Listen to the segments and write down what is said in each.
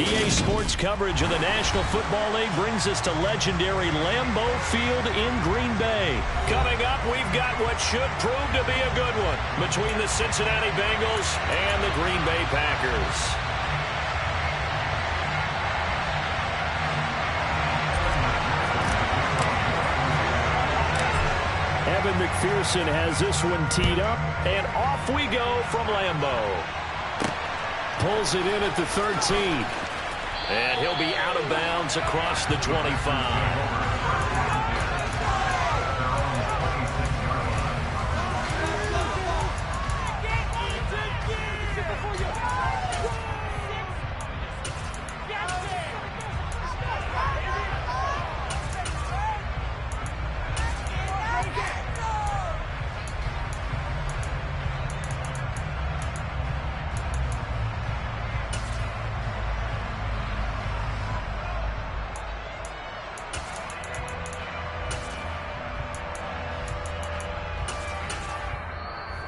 EA Sports coverage of the National Football League brings us to legendary Lambeau Field in Green Bay. Coming up, we've got what should prove to be a good one between the Cincinnati Bengals and the Green Bay Packers. Evan McPherson has this one teed up, and off we go from Lambeau. Pulls it in at the 13. And he'll be out of bounds across the 25.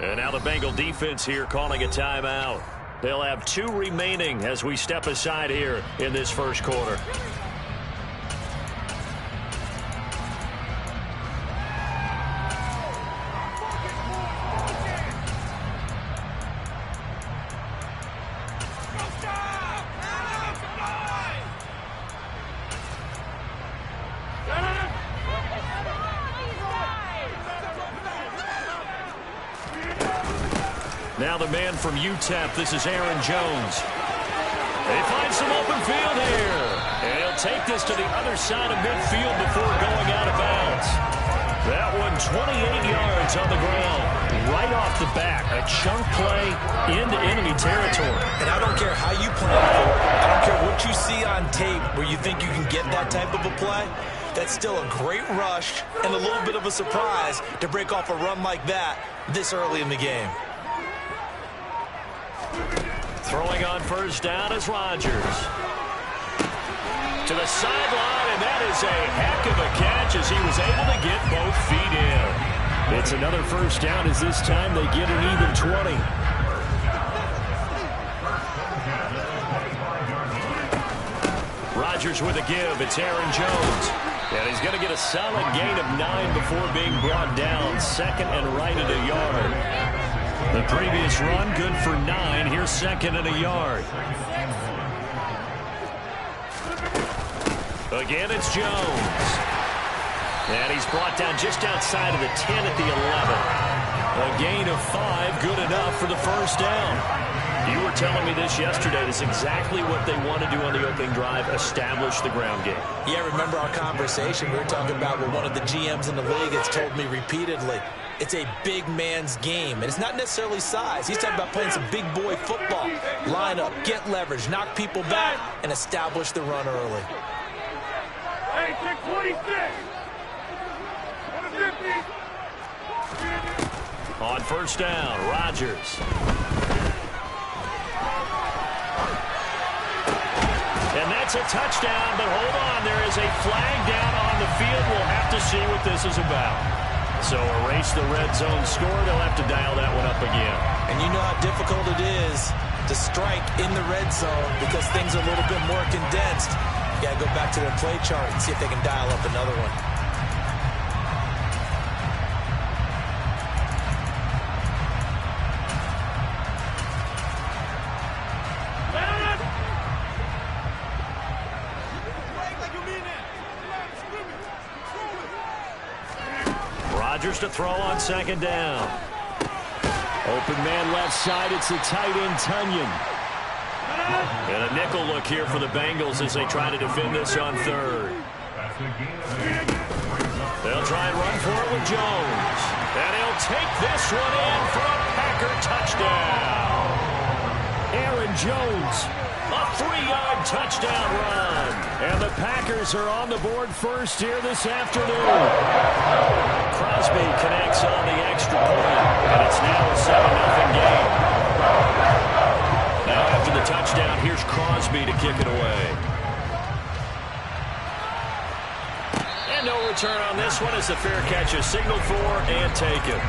And now the Bengal defense here calling a timeout. They'll have 2 remaining as we step aside here in this first quarter. Now the man from UTEP, this is Aaron Jones. They find some open field here. And he'll take this to the other side of midfield before going out of bounds. That one 28 yards on the ground. Right off the bat, a chunk play into enemy territory. And I don't care how you plan for it. I don't care what you see on tape where you think you can get that type of a play. That's still a great rush and a little bit of a surprise to break off a run like that this early in the game. Throwing on first down is Rodgers. To the sideline, and that is a heck of a catch as he was able to get both feet in. It's another first down as this time they get an even 20. Rodgers with a give. It's Aaron Jones. And he's going to get a solid gain of 9 before being brought down. Second and right at a yard. The previous run, good for 9. Here's second and a yard. Again, it's Jones. And he's brought down just outside of the 10 at the 11. A gain of 5, good enough for the first down. You were telling me this yesterday. This is exactly what they want to do on the opening drive, establish the ground game. Yeah, remember our conversation? We were talking about what one of the GMs in the league has told me repeatedly. It's a big man's game, and it's not necessarily size. He's talking about playing some big boy football. Line up, get leverage, knock people back, and establish the run early. Hey, take 26. On first down, Rodgers. And that's a touchdown, but hold on. There is a flag down on the field. We'll have to see what this is about. So erase the red zone score. They'll have to dial that one up again. And you know how difficult it is to strike in the red zone because things are a little bit more condensed. You got to go back to their play chart and see if they can dial up another one. Rodgers to throw on second down. Open man left side. It's the tight end, Tunyon. And a nickel look here for the Bengals as they try to defend this on third. They'll try and run for it with Jones. And he'll take this one in for a Packer touchdown. Aaron Jones, a 3-yard touchdown run. And the Packers are on the board first here this afternoon. Crosby connects on the extra point, and it's now a 7-0 game. Now after the touchdown, here's Crosby to kick it away. And no return on this one as the fair catch is signaled for and taken.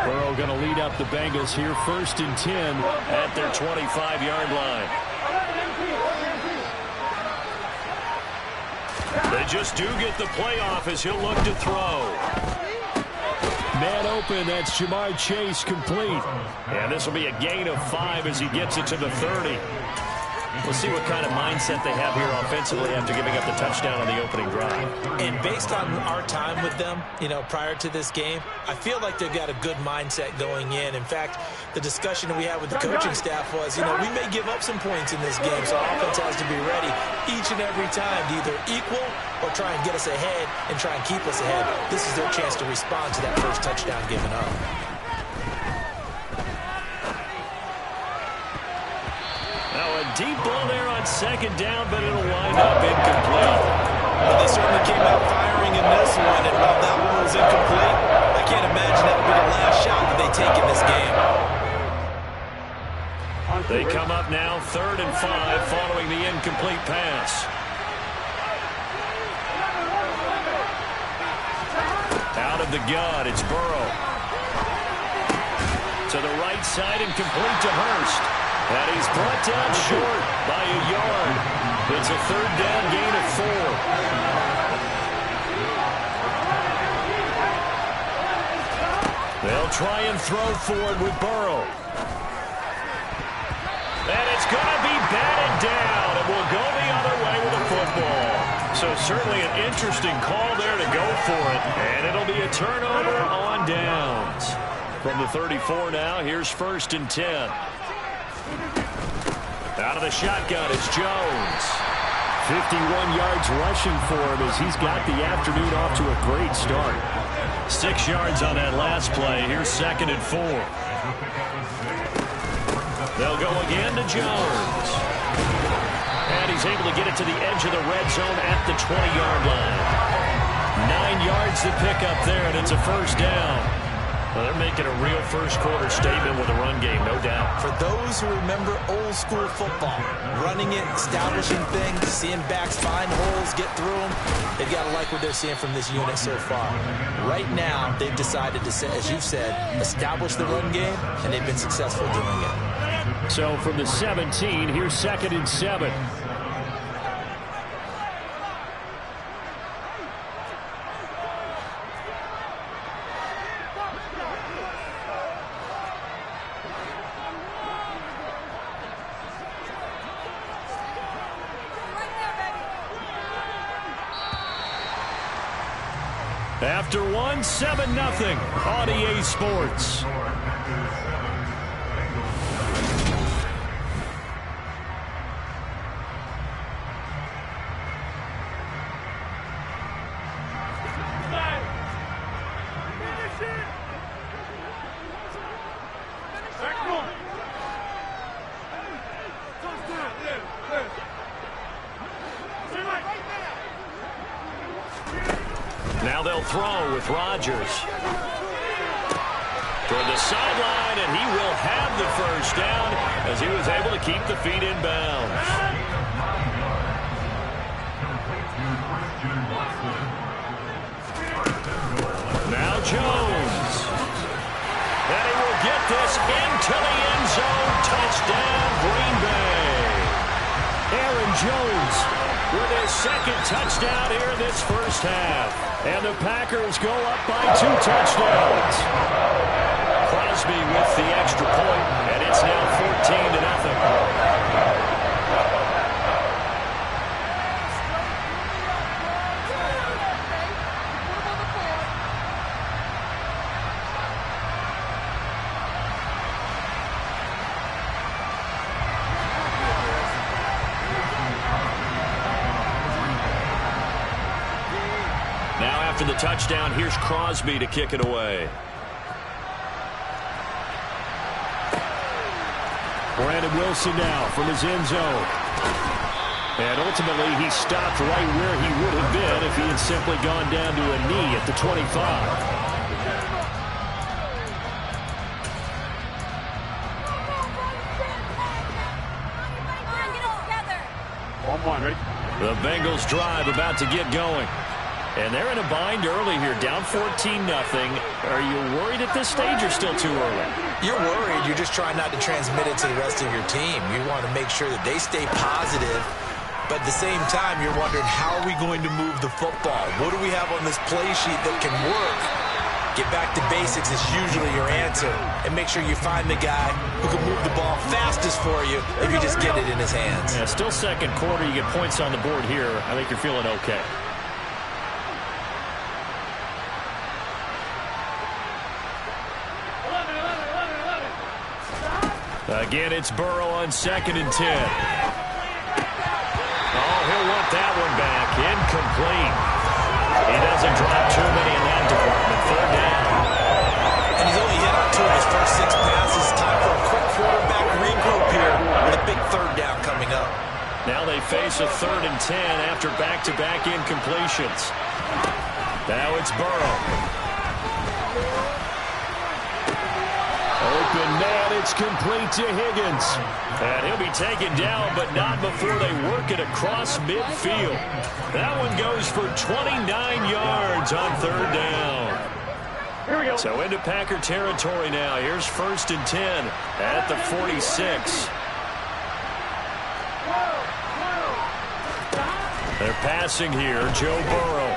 Burrow going to lead up the Bengals here, 1st and 10 at their 25-yard line. They just do get the playoff as he'll look to throw. Man open, that's Jamar Chase complete. And this will be a gain of 5 as he gets it to the 30. We'll see what kind of mindset they have here offensively after giving up the touchdown on the opening drive. And based on our time with them, prior to this game, I feel like they've got a good mindset going in. In fact, the discussion that we had with the coaching staff was, we may give up some points in this game, so our offense has to be ready each and every time to either equal or try and get us ahead and try and keep us ahead. This is their chance to respond to that first touchdown given up. Deep ball there on 2nd down, but it'll wind up incomplete. Well, they certainly came out firing in this one, and while that one was incomplete, I can't imagine that would be the last shot that they take in this game. They come up now 3rd and 5 following the incomplete pass. Out of the gun, it's Burrow. To the right side and complete to Hurst. And he's brought down short by a yard. It's a 3rd down gain of 4. They'll try and throw forward with Burrow. And it's going to be batted down. It will go the other way with the football. So certainly an interesting call there to go for it. And it'll be a turnover on downs. From the 34 now, here's 1st and 10. Out of the shotgun, it's Jones. 51 yards rushing for him as he's got the afternoon off to a great start. 6 yards on that last play. Here's 2nd and 4. They'll go again to Jones. And he's able to get it to the edge of the red zone at the 20-yard line. 9 yards to pick up there, and it's a 1st down. Well, they're making a real first-quarter statement with a run game, no doubt. For those who remember old-school football, running it, establishing things, seeing backs find holes, get through them, they've got to like what they're seeing from this unit so far. Right now, they've decided to, as you've said, establish the run game, and they've been successful doing it. So from the 17, here's 2nd and 7. After one, 7-0 on EA Sports. Now they'll throw with Rodgers. Toward the sideline, and he will have the 1st down as he was able to keep the feet in bounds. Now Jones. And he will get this into the end zone. Touchdown, Green Bay. Aaron Jones with his 2nd touchdown here in this first half. And the Packers go up by 2 touchdowns. Crosby with the extra point, and it's now 14-0. After the touchdown, here's Crosby to kick it away. Brandon Wilson now from his end zone. And ultimately, he stopped right where he would have been if he had simply gone down to a knee at the 25. Ready? The Bengals drive about to get going. And they're in a bind early here, down 14-0. Are you worried at this stage or still too early? You're worried. You're just trying not to transmit it to the rest of your team. You want to make sure that they stay positive. But at the same time, you're wondering, how are we going to move the football? What do we have on this play sheet that can work? Get back to basics is usually your answer. And make sure you find the guy who can move the ball fastest for you if you just get it in his hands. Yeah, still second quarter. You get points on the board here. I think you're feeling okay. Again, it's Burrow on 2nd and 10. Oh, he'll want that one back. Incomplete. He doesn't drop too many in that department. 3rd down. And he's only hit on 2 of his first 6 passes. Time for a quick quarterback regroup here with a big 3rd down coming up. Now they face a 3rd and 10 after back-to-back incompletions. Now it's Burrow. Open man, it's complete to Higgins. And he'll be taken down, but not before they work it across midfield. That one goes for 29 yards on 3rd down. Here we go. So into Packer territory now. Here's 1st and 10 at the 46. They're passing here, Joe Burrow.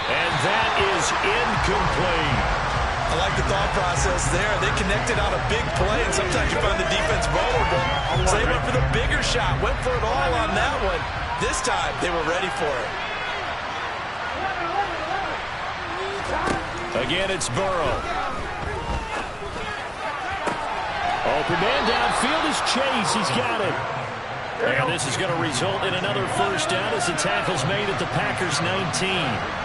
And that is incomplete. I like the thought process there. They connected on a big play, and sometimes you find the defense vulnerable. So they went for the bigger shot, went for it all on that one. This time, they were ready for it. Again, it's Burrow. Open man downfield is Chase. He's got it. And this is going to result in another 1st down as the tackle's made at the Packers' 19.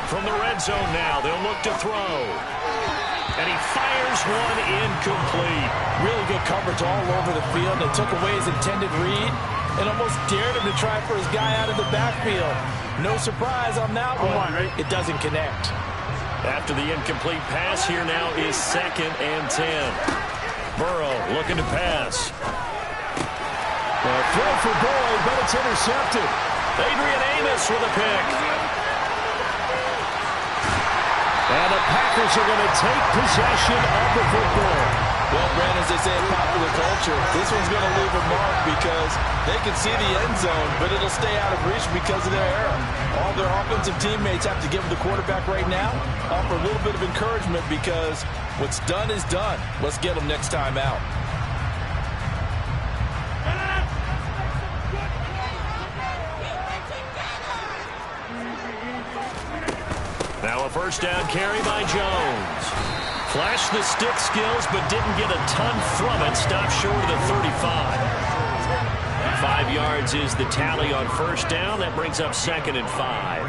From the red zone now, they'll look to throw. And he fires one incomplete. Really good coverage all over the field. They took away his intended read and almost dared him to try for his guy out of the backfield. No surprise on that one. It doesn't connect. After the incomplete pass, here now is 2nd and 10. Burrow looking to pass. Throw for Boyd, but it's intercepted. Adrian Amos with a pick. And the Packers are going to take possession of the football. Well, Brandon, as they say in popular culture, this one's going to leave a mark because they can see the end zone, but it'll stay out of reach because of their error. All their offensive teammates have to give the quarterback right now, offer a little bit of encouragement because what's done is done. Let's get them next time out. Now a 1st down carry by Jones. Flashed the stick skills, but didn't get a ton from it. Stopped short of the 35. 5 yards is the tally on 1st down. That brings up 2nd and 5.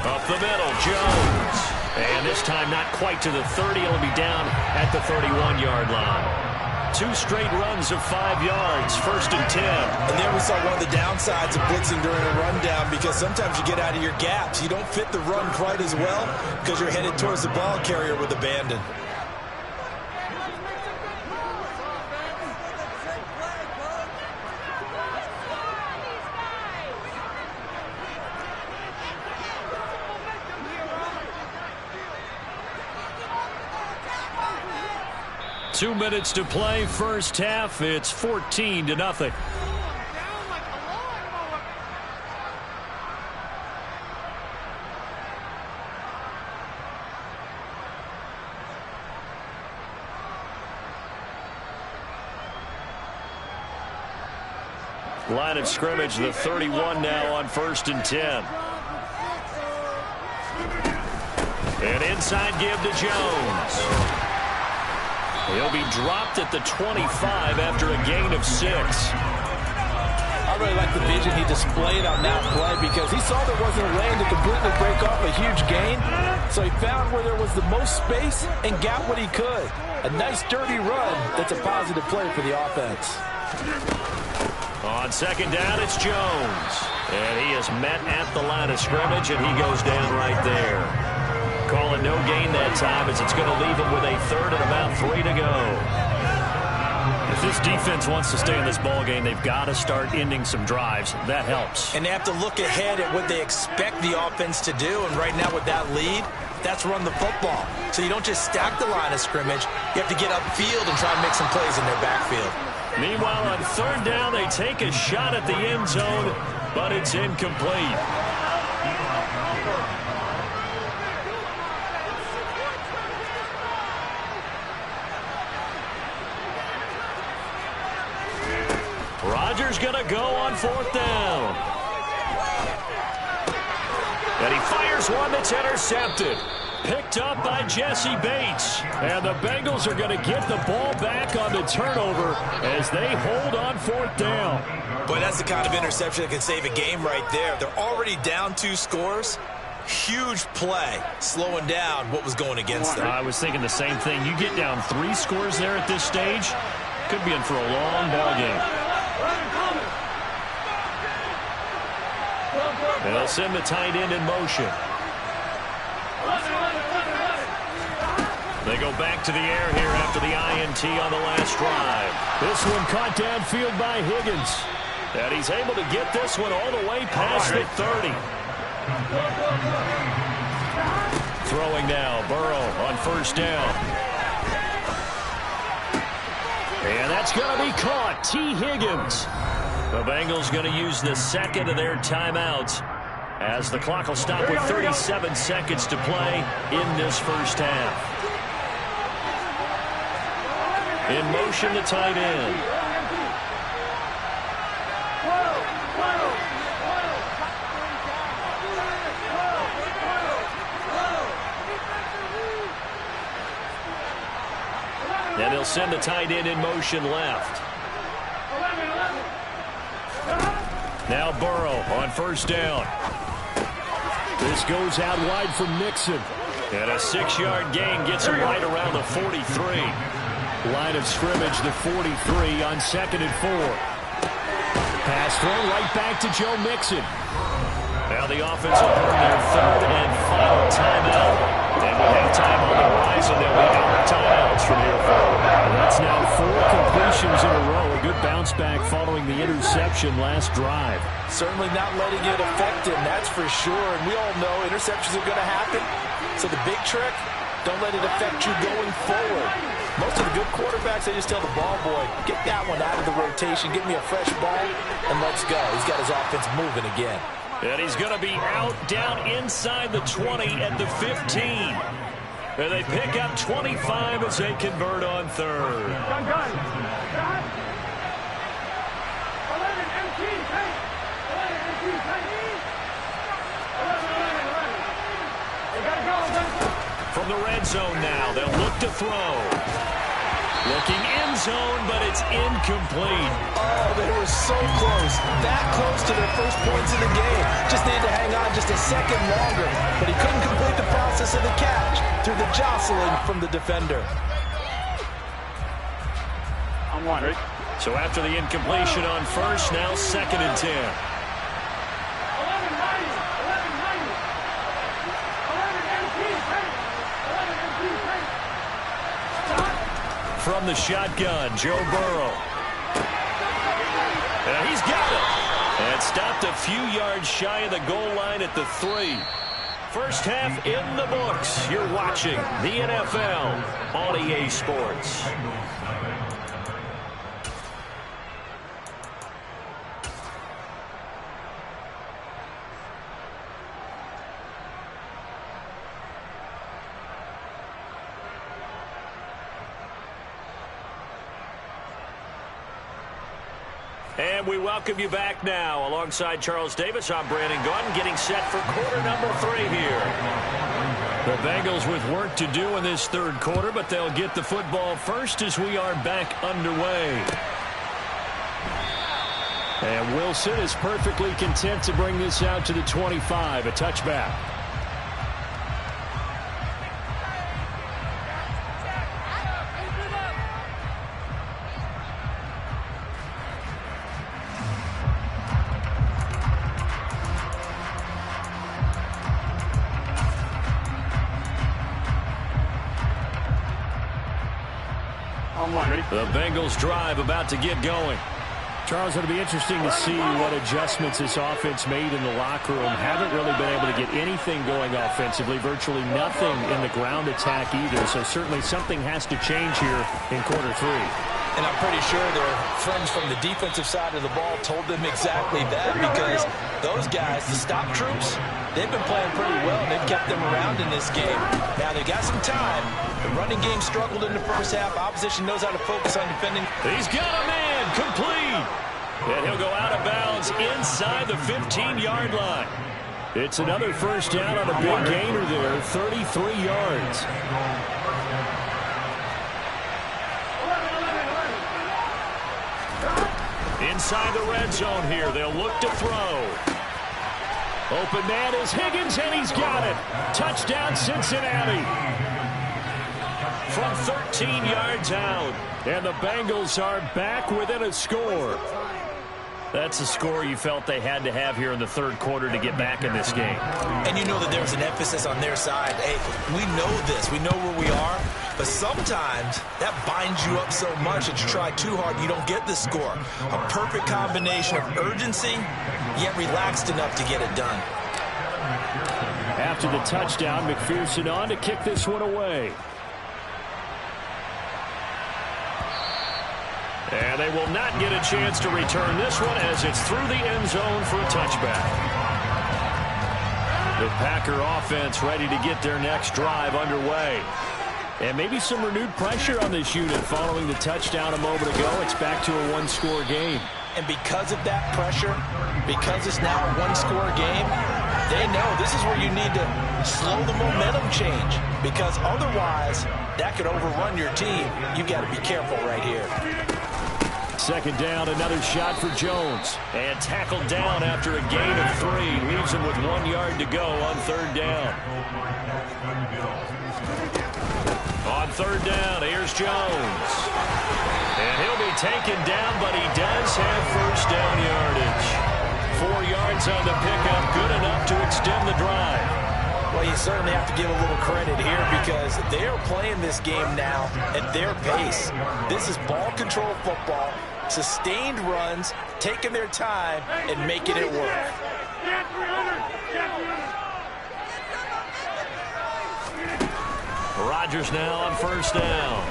Up the middle, Jones. And this time not quite to the 30. It'll be down at the 31-yard line. 2 straight runs of 5 yards, 1st and 10. And there we saw one of the downsides of blitzing during a rundown because sometimes you get out of your gaps. You don't fit the run quite as well because you're headed towards the ball carrier with abandon. Two minutes to play, 1st half. It's 14-0. Line of scrimmage, the 31 now on 1st and 10. And inside give to Jones. He'll be dropped at the 25 after a gain of 6. I really like the vision he displayed on that play because he saw there wasn't a lane to completely break off a huge gain. So he found where there was the most space and got what he could. A nice dirty run that's a positive play for the offense. On 2nd down, it's Jones. And he is met at the line of scrimmage, and he goes down right there. call it no gain that time as it's going to leave them with a third and about 3 to go. If this defense wants to stay in this ball game, they've got to start ending some drives. That helps. And they have to look ahead at what they expect the offense to do. And right now with that lead, that's run the football. So you don't just stack the line of scrimmage. You have to get upfield and try and make some plays in their backfield. Meanwhile, on third down, they take a shot at the end zone, but it's incomplete. Rodgers going to go on fourth down. And he fires one that's intercepted. Picked up by Jesse Bates. And the Bengals are going to get the ball back on the turnover as they hold on fourth down. Boy, that's the kind of interception that can save a game right there. They're already down 2 scores. Huge play, slowing down what was going against them. I was thinking the same thing. You get down 3 scores there at this stage, could be in for a long ball game. And they'll send the tight end in motion. They go back to the air here after the INT on the last drive. This one caught downfield by Higgins. And he's able to get this one all the way past the 30. Throwing now, Burrow on first down. And that's going to be caught. T. Higgins. The Bengals going to use the second of their timeouts as the clock will stop with 37 seconds to play in this first half. In motion, the tight end. And they'll send the tight end in motion left. Now Burrow on first down. This goes out wide from Mixon. And a 6-yard gain gets him right around the 43. Line of scrimmage, the 43 on 2nd and 4. Pass throw right back to Joe Mixon. Now the offense will burn their third and final timeout. And with halftime on the horizon, they'll be out of timeouts from here forward. And that's now 4 completions in a row. A good bounce back following the interception last drive. Certainly not letting it affect him, that's for sure. And we all know interceptions are going to happen. So the big trick, don't let it affect you going forward. Most of the good quarterbacks, they just tell the ball boy, get that one out of the rotation, give me a fresh ball, and let's go. He's got his offense moving again. And he's going to be out down inside the 20 at the 15. And they pick up 25 as they convert on third. From the red zone now, they'll look to throw. Looking end zone, but it's incomplete. Oh, they were so close. That close to their first points in the game. Just needed to hang on just a second longer. But he couldn't complete the process of the catch through the jostling from the defender. I'm wondering. So after the incompletion on first, now 2nd and 10. From the shotgun, Joe Burrow. And he's got it. And stopped a few yards shy of the goal line at the 3. First half in the books. You're watching the NFL on EA Sports. And we welcome you back now. Alongside Charles Davis, I'm Brandon Gaudin, getting set for quarter number 3 here. The Bengals with work to do in this third quarter, but they'll get the football first as we are back underway. And Wilson is perfectly content to bring this out to the 25, a touchback. The Bengals drive about to get going. Charles, it'll be interesting to see what adjustments this offense made in the locker room. Haven't really been able to get anything going offensively, virtually nothing in the ground attack either. So certainly something has to change here in quarter three. And I'm pretty sure their friends from the defensive side of the ball told them exactly that, because those guys, the stop troops, they've been playing pretty well. They've kept them around in this game. Now, they got some time. The running game struggled in the first half. Opposition knows how to focus on defending. He's got a man complete. And he'll go out of bounds inside the 15-yard line. It's another first down on a big gainer there, 33 yards. Inside the red zone here, they'll look to throw. Open man is Higgins, and he's got it. Touchdown, Cincinnati. From 13 yards out, and the Bengals are back within a score. That's a score you felt they had to have here in the third quarter to get back in this game. And you know that there was an emphasis on their side. Hey, we know this. We know where we are. But sometimes that binds you up so much that you try too hard, you don't get the score. A perfect combination of urgency, yet relaxed enough to get it done. After the touchdown, McPherson on to kick this one away. And they will not get a chance to return this one as it's through the end zone for a touchback. The Packer offense ready to get their next drive underway. And maybe some renewed pressure on this unit following the touchdown a moment ago. It's back to a one-score game. And because of that pressure, because it's now a one-score game, they know this is where you need to slow the momentum change, because otherwise that could overrun your team. You've got to be careful right here. Second down, another shot for Jones. And tackled down after a gain of 3. Leaves him with 1 yard to go on third down. On third down, here's Jones. And he'll be taken down, but he does have first down yardage. 4 yards on the pickup, good enough to extend the drive. Well, you certainly have to give a little credit here, because they are playing this game now at their pace. This is ball control football, sustained runs, taking their time and making it work. Rodgers now on first down.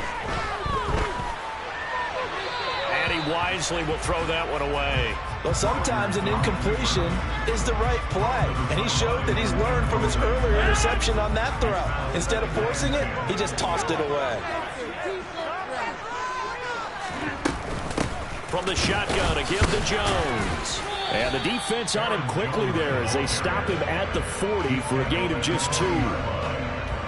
And he wisely will throw that one away. Well, sometimes an incompletion is the right play, and he showed that he's learned from his earlier interception on that throw. Instead of forcing it, he just tossed it away. From the shotgun, a give to Jones. And the defense on him quickly there as they stop him at the 40 for a gain of just 2.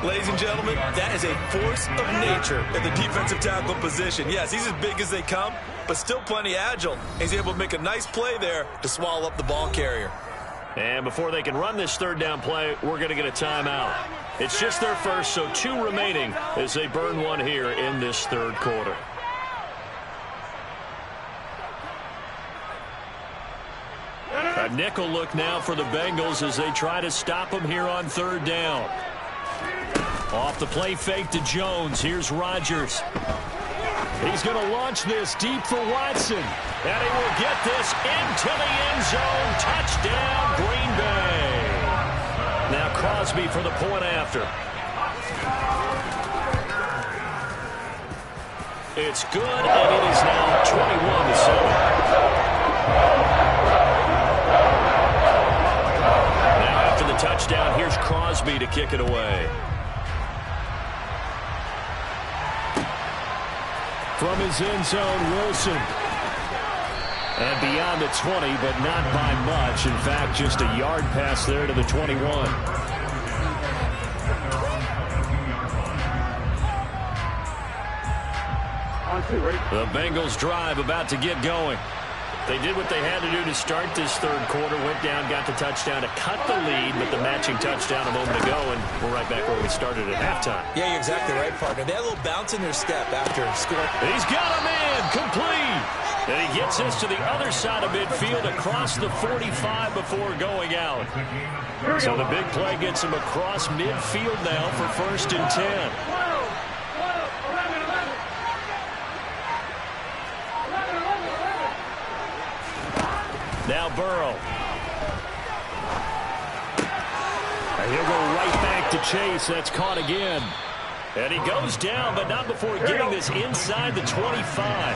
Ladies and gentlemen, that is a force of nature in the defensive tackle position. Yes, he's as big as they come, but still plenty agile. He's able to make a nice play there to swallow up the ball carrier. And before they can run this third down play, we're going to get a timeout. It's just their first, so 2 remaining as they burn one here in this third quarter. A nickel look now for the Bengals as they try to him him here on third down. Off the play fake to Jones. Here's Rodgers. He's going to launch this deep for Watson. And he will get this into the end zone. Touchdown, Green Bay. Now Crosby for the point after. It's good, and it is now 21-7. Now after the touchdown, here's Crosby to kick it away. From his end zone, Wilson. And beyond the 20, but not by much. In fact, just a yard pass there to the 21. The Bengals drive about to get going. They did what they had to do to start this third quarter. Went down, got the touchdown to cut the lead, but the matching touchdown a moment ago, and we're right back where we started at halftime. Yeah, you're exactly right, partner. They had a little bounce in their step after scoring. He's got a man complete. And he gets this to the other side of midfield across the 45 before going out. So the big play gets him across midfield now for 1st and 10. Now Burrow. And he'll go right back to Chase. That's caught again. And he goes down, but not before getting this inside the 25.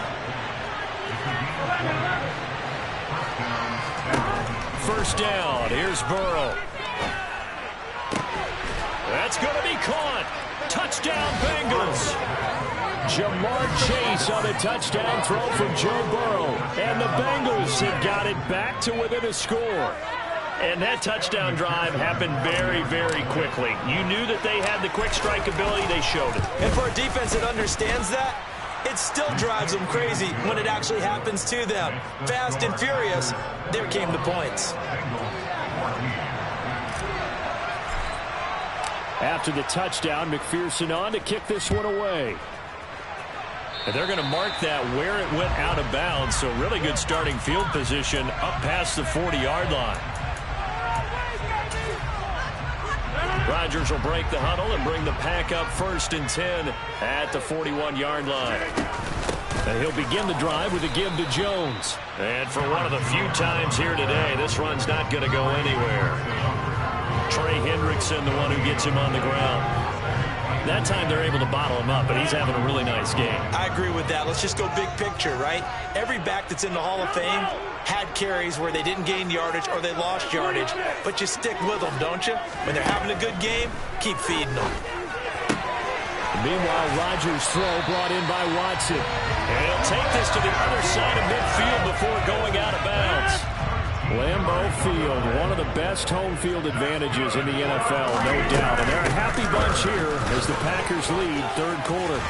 First down. Here's Burrow. That's going to be caught. Touchdown, Bengals. Jamar Chase on a touchdown throw from Joe Burrow. And the Bengals have got it back to within a score. And that touchdown drive happened very, very quickly. You knew that they had the quick strike ability. They showed it. And for a defense that understands that, it still drives them crazy when it actually happens to them. Fast and furious, there came the points. After the touchdown, McPherson on to kick this one away. And they're going to mark that where it went out of bounds. So really good starting field position up past the 40-yard line. Rodgers will break the huddle and bring the pack up 1st and 10 at the 41-yard line. And he'll begin the drive with a give to Jones. And for one of the few times here today, this run's not going to go anywhere. Trey Hendrickson, the one who gets him on the ground. That time they're able to bottle him up, but he's having a really nice game. I agree with that. Let's just go big picture, right? Every back that's in the Hall of Fame had carries where they didn't gain yardage or they lost yardage, but you stick with them, don't you? When they're having a good game, keep feeding them. Meanwhile, Rodgers' throw brought in by Watson. And he'll take this to the other side of midfield before going out of bounds. Lambeau Field, one of the best home field advantages in the NFL, no doubt. And they're a happy bunch here as the Packers lead 3rd quarter.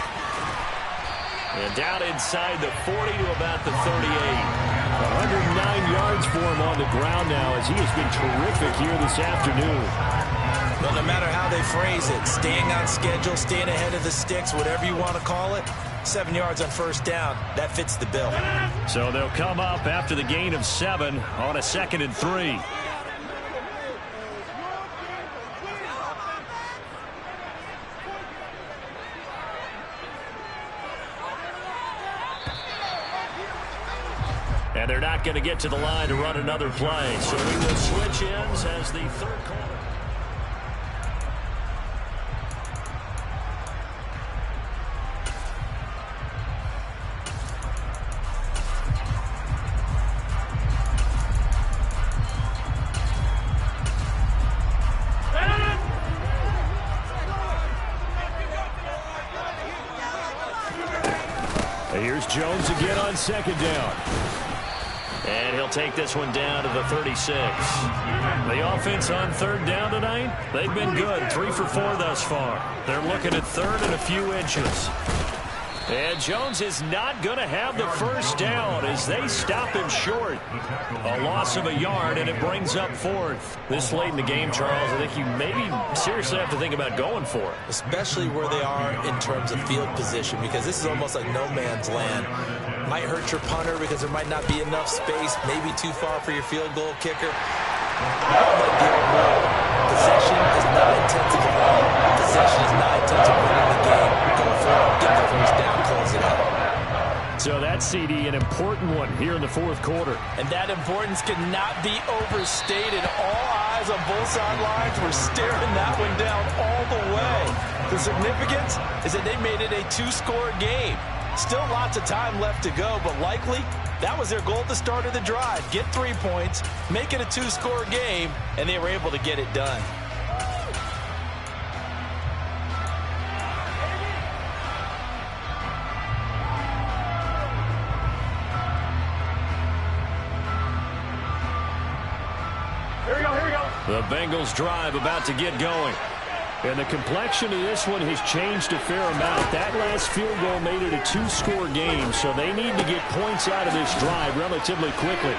And down inside the 40 to about the 38. 109 yards for him on the ground now as he has been terrific here this afternoon. Well, no matter how they phrase it, staying on schedule, staying ahead of the sticks, whatever you want to call it, 7 yards on 1st down, that fits the bill. So they'll come up after the gain of 7 on a 2nd and 3. And they're not going to get to the line to run another play. So we will switch ends as the 3rd quarter. Here's Jones again on 2nd down. And he'll take this one down to the 36. The offense on 3rd down tonight, they've been good. 3 for 4 thus far. They're looking at 3rd and a few inches. And Jones is not going to have the 1st down as they stop him short. A loss of a yard, and it brings up 4th. This late in the game, Charles, I think you maybe seriously have to think about going for it. Especially where they are in terms of field position, because this is almost like no man's land. Might hurt your punter because there might not be enough space, maybe too far for your field goal kicker. I don't like the old rule. Possession is 9/10 of the ball. Possession is 9/10 of winning the game. Go for it, get the 1st down, close it out. So that's, CD, an important one here in the 4th quarter. And that importance cannot be overstated. All eyes on both sidelines were staring that one down all the way. The significance is that they made it a 2-score game. Still lots of time left to go, but likely that was their goal at the start of the drive. Get 3 points, make it a 2-score game, and they were able to get it done. Here we go. The Bengals drive about to get going. And the complexion of this one has changed a fair amount. That last field goal made it a 2-score game, so they need to get points out of this drive relatively quickly.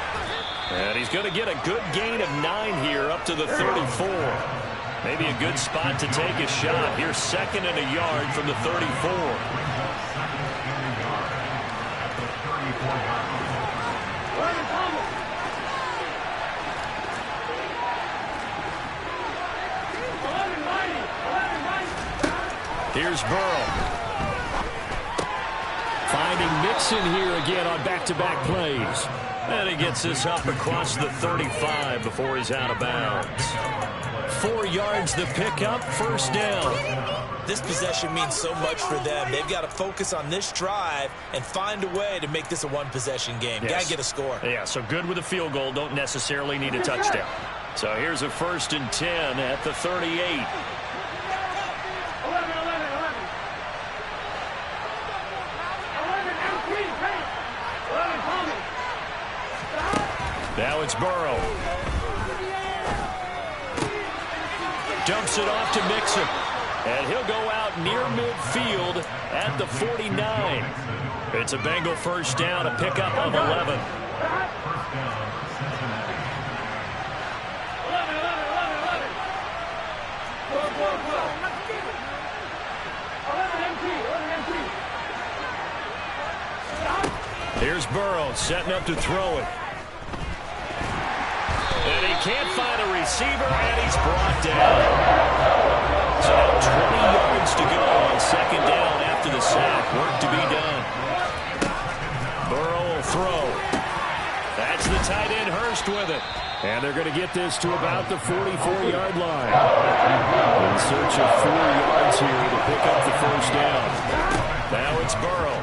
And he's going to get a good gain of 9 here up to the 34. Maybe a good spot to take a shot. Here's 2nd and a yard from the 34. Here's Burrow. Finding Mixon here again on back-to-back plays. And he gets this up across the 35 before he's out of bounds. 4 yards the pickup, first down. This possession means so much for them. They've got to focus on this drive and find a way to make this a one-possession game. Yes. Got to get a score. Yeah, so good with a field goal. Don't necessarily need a touchdown. So here's a 1st and 10 at the 38. Now it's Burrow. Dumps it off to Mixon. And he'll go out near midfield at the 49. It's a Bengal first down, a pickup of 11. Here's Burrow setting up to throw it. And he can't find a receiver, and he's brought down. So now 20 yards to go on 2nd down after the sack. Work to be done. Burrow will throw. That's the tight end Hurst with it. And they're going to get this to about the 44-yard line. In search of 4 yards here to pick up the first down. Now it's Burrow.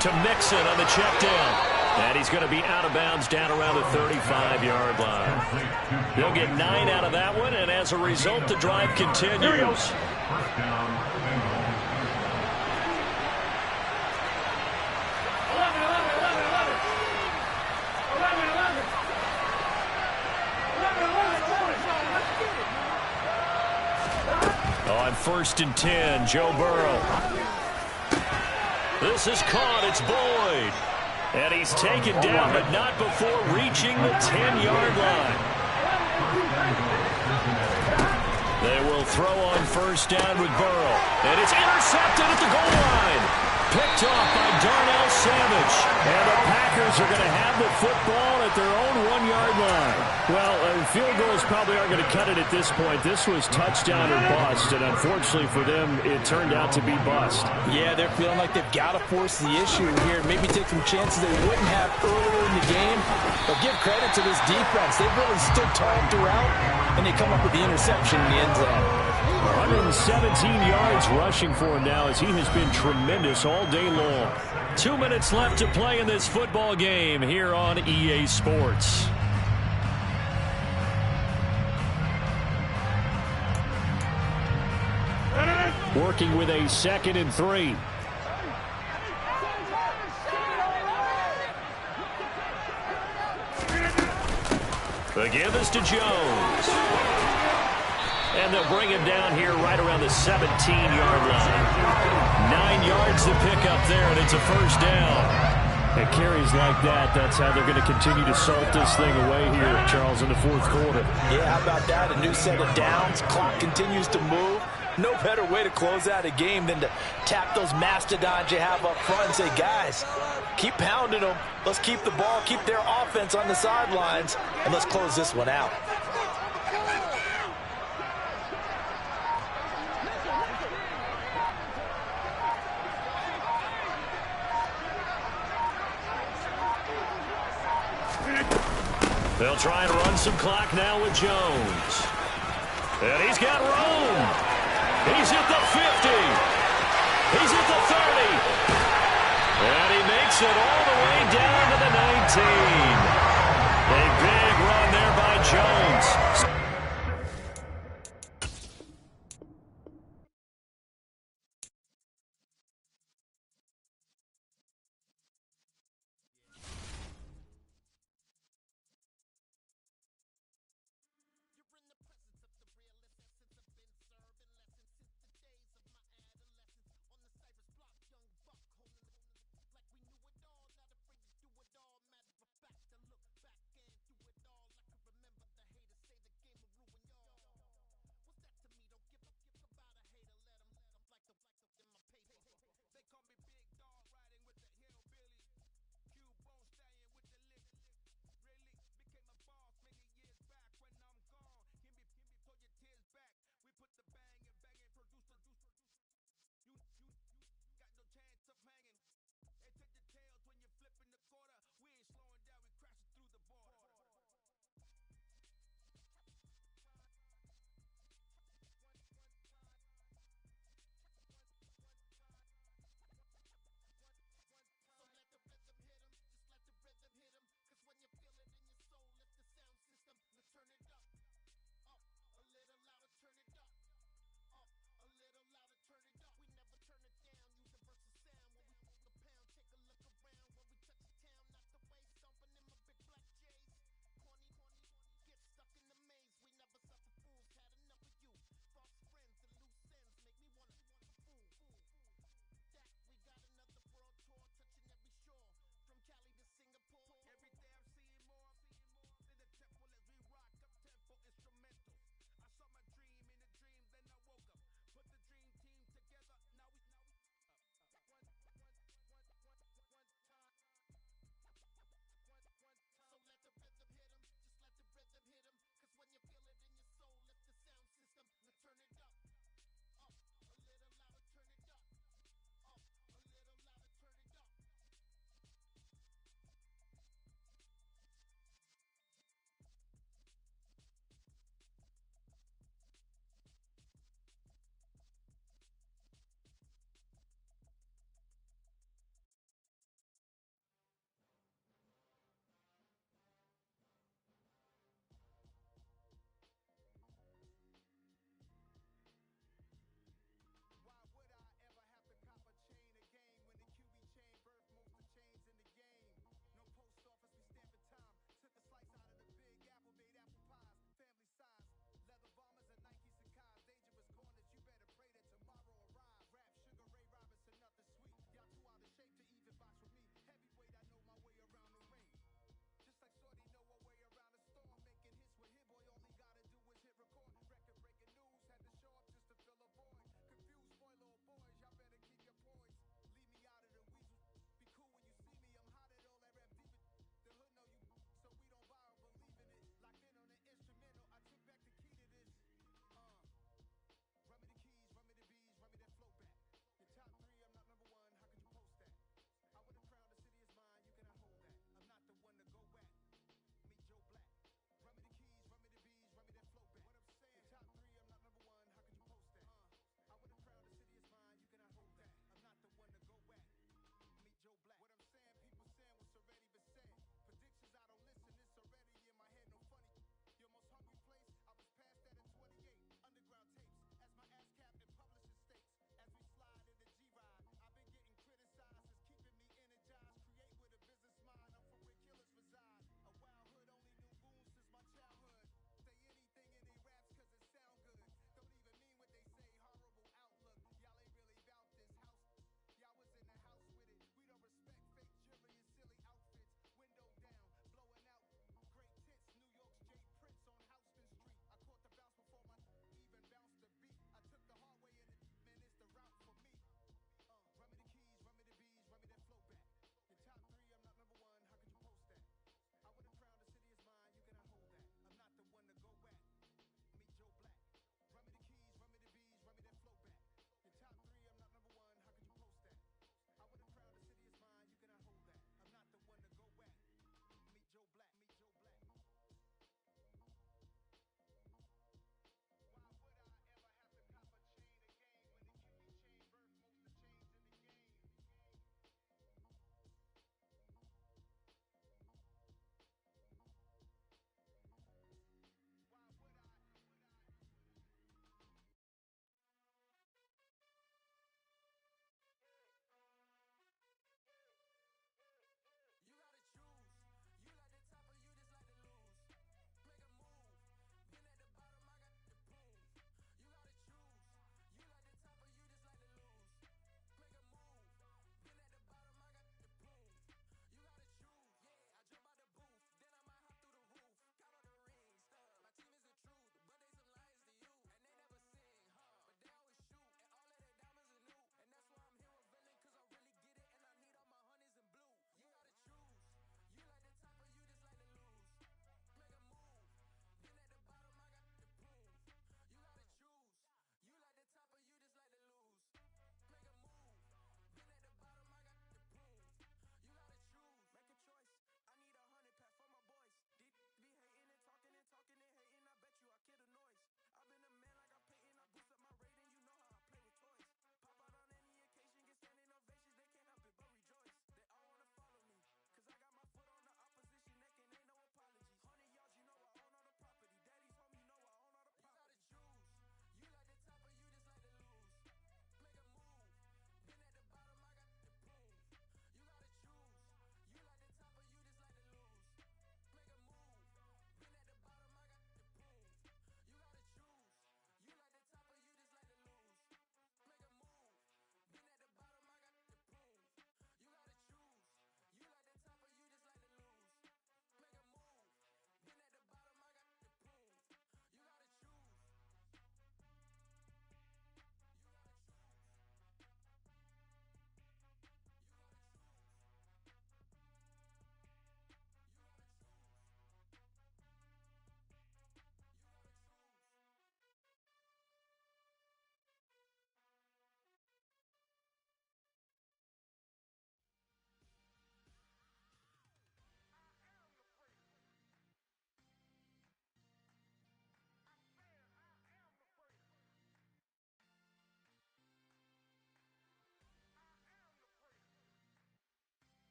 To Mixon on the check down. And he's going to be out of bounds down around the 35-yard line. They'll get 9 out of that one, and as a result, the drive continues. On 1st and 10, Joe Burrow. This is caught. It's Boyd. And he's taken down, but not before reaching the 10-yard line. They will throw on first down with Burrow. And it's intercepted at the goal line. Picked off by Darnell Savage. And the Packers are going to have the football at their own 1-yard line. Well, field goals probably aren't going to cut it at this point. This was touchdown or bust, and unfortunately for them, it turned out to be bust. Yeah, they're feeling like they've got to force the issue here. Maybe take some chances they wouldn't have earlier in the game. But give credit to this defense. They've really stood tall throughout, and they come up with the interception in the end zone. 117 yards rushing for him now as he has been tremendous all day long. 2 minutes left to play in this football game here on EA Sports. Working with a 2nd and 3. The give is to Jones. And they'll bring him down here right around the 17-yard line. 9 yards to pick up there, and it's a first down. At carries like that, that's how they're going to continue to salt this thing away here, Charles, in the 4th quarter. Yeah, how about that? A new set of downs. Clock continues to move. No better way to close out a game than to tap those mastodons you have up front and say, guys, keep pounding them. Let's keep the ball, keep their offense on the sidelines, and let's close this one out. They'll try and run some clock now with Jones. And he's got room. He's at the 50. He's at the 30. And he makes it all the way down to the 19. A big run there by Jones.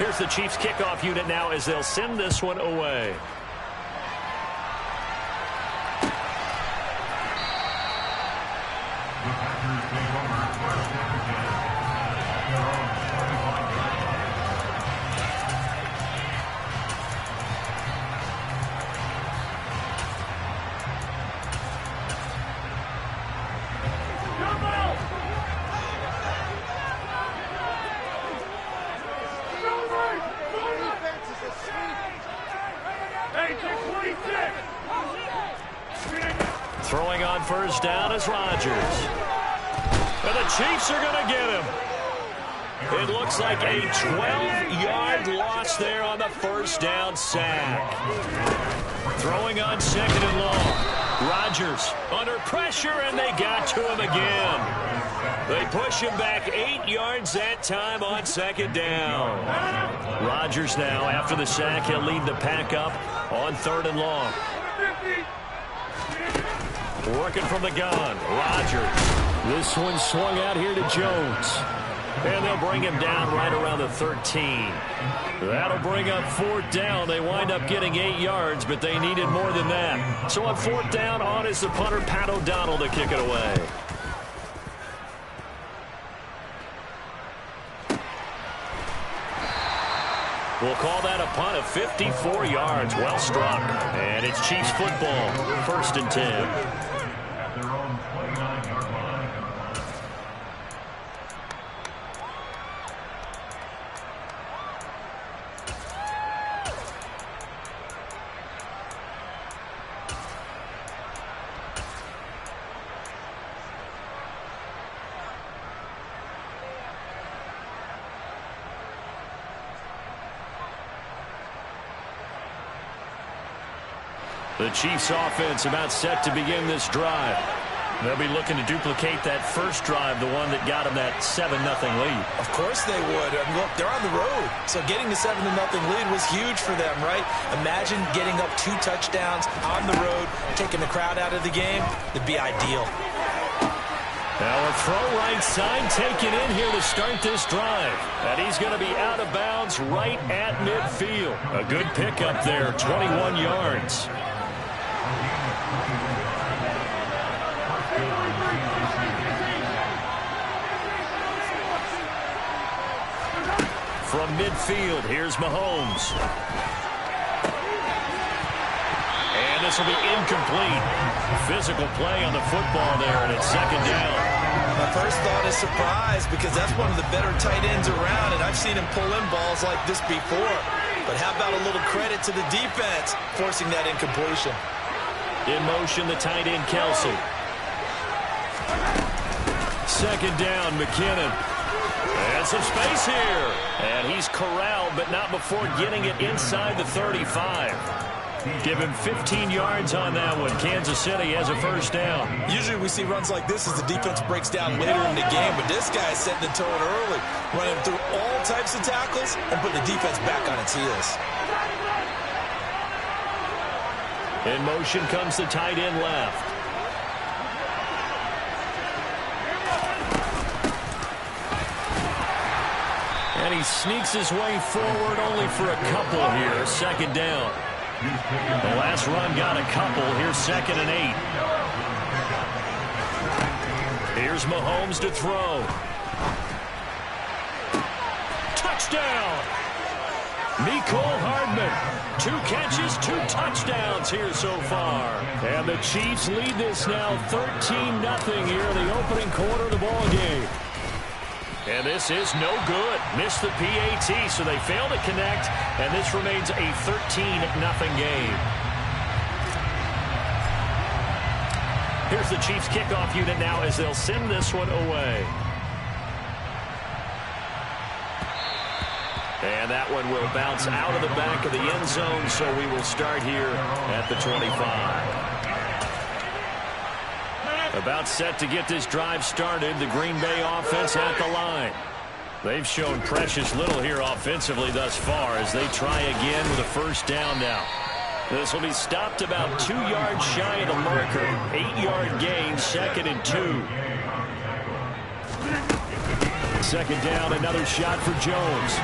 Here's the Chiefs kickoff unit now as they'll send this one away. Throwing on first down is Rodgers. And the Chiefs are going to get him. It looks like a 12-yard loss there on the first down sack. Throwing on second and long. Rodgers under pressure, and they got to him again. They push him back 8 yards that time on second down. Rodgers now, after the sack, he'll lead the pack up on third and long. Working from the gun, Rodgers. This one swung out here to Jones. And they'll bring him down right around the 13. That'll bring up fourth down. They wind up getting 8 yards, but they needed more than that. So on fourth down, on is the punter, Pat O'Donnell, to kick it away. We'll call that a punt of 54 yards. Well struck. And it's Chiefs football. First and 10. The Chiefs offense about set to begin this drive. They'll be looking to duplicate that first drive, the one that got them that 7-0 lead. Of course they would. I mean, look, they're on the road. So getting the 7-0 lead was huge for them, right? Imagine getting up 2 touchdowns on the road, taking the crowd out of the game. It'd be ideal. Now a throw right side taken in here to start this drive. And he's going to be out of bounds right at midfield. A good pickup there, 21 yards. From midfield, here's Mahomes. And this will be incomplete. Physical play on the football there, and it's second down. My first thought is surprise, because that's one of the better tight ends around, and I've seen him pull in balls like this before. But how about a little credit to the defense forcing that incompletion? In motion, the tight end, Kelsey. Second down, McKinnon. And some space here. And he's corralled, but not before getting it inside the 35. Give him 15 yards on that one. Kansas City has a first down. Usually we see runs like this as the defense breaks down later in the game, but this guy's setting the tone early, running through all types of tackles and putting the defense back on its heels. In motion comes the tight end left. And he sneaks his way forward only for a couple here. Second down. The last run got a couple. Here's second and 8. Here's Mahomes to throw. Touchdown! Mecole Hardman. 2 catches, 2 touchdowns here so far. And the Chiefs lead this now 13-0 here in the opening quarter of the ball game. And this is no good. Missed the PAT, so they fail to connect, and this remains a 13-0 game. Here's the Chiefs kickoff unit now as they'll send this one away. And that one will bounce out of the back of the end zone, so we will start here at the 25. About set to get this drive started, the Green Bay offense at the line. They've shown precious little here offensively thus far as they try again with a first down now. This will be stopped about 2 yards shy of the marker. 8-yard gain, second and 2. Second down, another shot for Jones.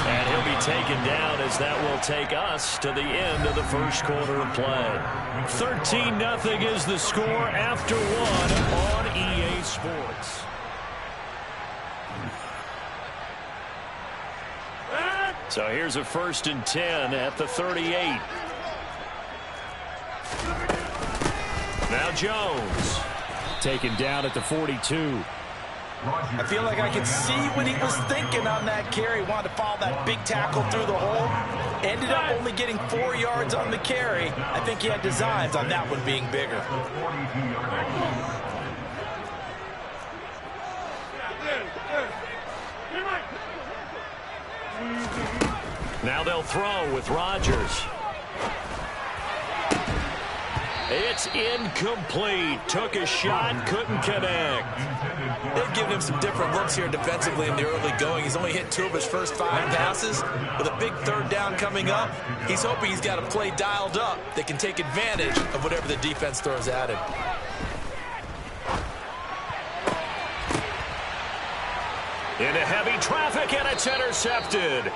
And he'll be taken down as that will take us to the end of the first quarter of play. 13-0 is the score after one on EA Sports. So here's a 1st and 10 at the 38. Now Jones. Taken down at the 42. I feel like I could see what he was thinking on that carry. Wanted to follow that big tackle through the hole. Ended up only getting 4 yards on the carry. I think he had designs on that one being bigger. Now they'll throw with Rodgers. It's incomplete. Took a shot, couldn't connect. They've given him some different looks here defensively in the early going. He's only hit 2 of his first 5 passes. With a big 3rd down coming up, he's hoping he's got a play dialed up that can take advantage of whatever the defense throws at him. Into heavy traffic, and it's intercepted.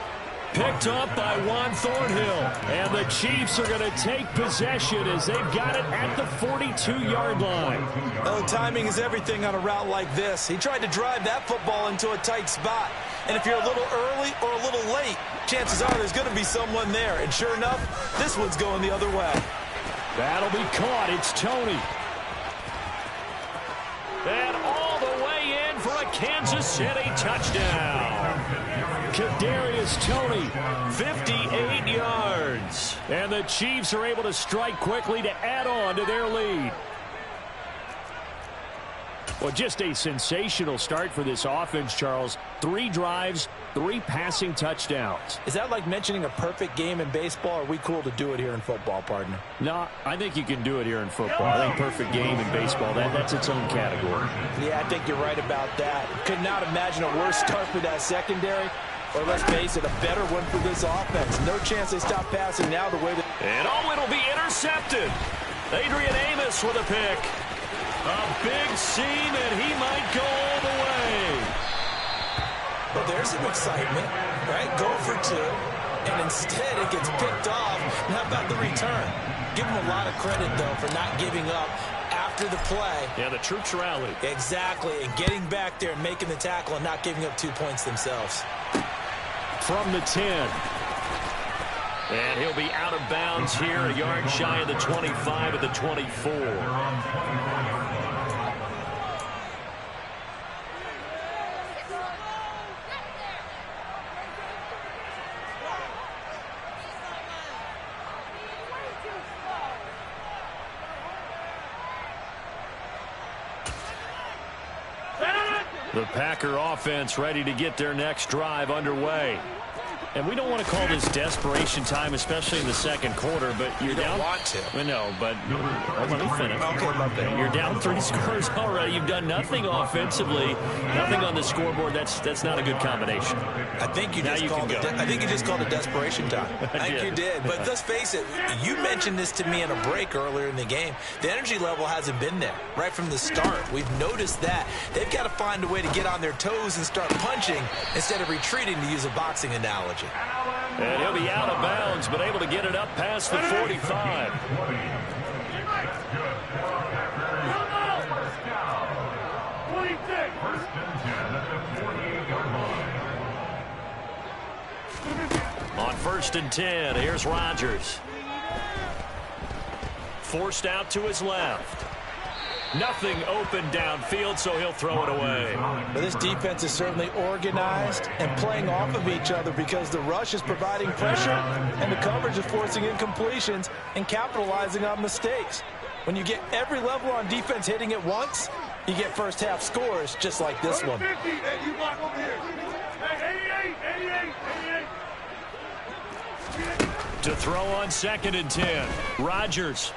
Picked up by Juan Thornhill. And the Chiefs are going to take possession as they've got it at the 42-yard line. Oh, timing is everything on a route like this. He tried to drive that football into a tight spot. And if you're a little early or a little late, chances are there's going to be someone there. And sure enough, this one's going the other way. That'll be caught. It's Toney. And all the way in for a Kansas City touchdown. Kadarius Toney, 58 yards. And the Chiefs are able to strike quickly to add on to their lead. Well, just a sensational start for this offense, Charles. 3 drives, 3 passing touchdowns. Is that like mentioning a perfect game in baseball, or are we cool to do it here in football, partner? No, I think you can do it here in football. I think perfect game in baseball, that's its own category. Yeah, I think you're right about that. Could not imagine a worse start for that secondary. Or let's face it, a better one for this offense. No chance they stop passing now the way that... And it'll be intercepted. Adrian Amos with a pick. A big seam, and he might go all the way. Well, there's some excitement, right? Go for 2, and instead it gets picked off. And how about the return? Give him a lot of credit, though, for not giving up after the play. Yeah, the troops rallied. Exactly, and getting back there and making the tackle and not giving up 2 points themselves. From the 10. And he'll be out of bounds here, a yard shy of the 25 at the 24. The Packer offense ready to get their next drive underway. And we don't want to call this desperation time, especially in the second quarter, but you're down. You don't want to. I know, but let me finish. Okay, love that. You're down 3 scores already. You've done nothing offensively, nothing on the scoreboard. That's not a good combination. I think you just called it desperation time. I think you did. But let's face it, you mentioned this to me in a break earlier in the game. The energy level hasn't been there right from the start. We've noticed that. They've got to find a way to get on their toes and start punching instead of retreating, to use a boxing analogy. And he'll be out of bounds, but able to get it up past the 45. On 1st and 10, here's Rodgers. Forced out to his left. Nothing open downfield, so he'll throw it away. But this defense is certainly organized and playing off of each other because the rush is providing pressure and the coverage is forcing incompletions and capitalizing on mistakes. When you get every level on defense hitting at once, you get first half scores just like this one. To throw on 2nd and 10, Rodgers.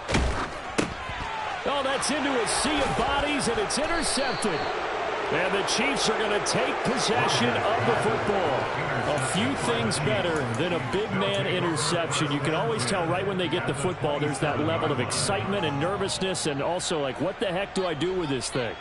Oh, that's into a sea of bodies, and it's intercepted. And the Chiefs are going to take possession of the football. A few things better than a big man interception. You can always tell right when they get the football, there's that level of excitement and nervousness, and also like, what the heck do I do with this thing?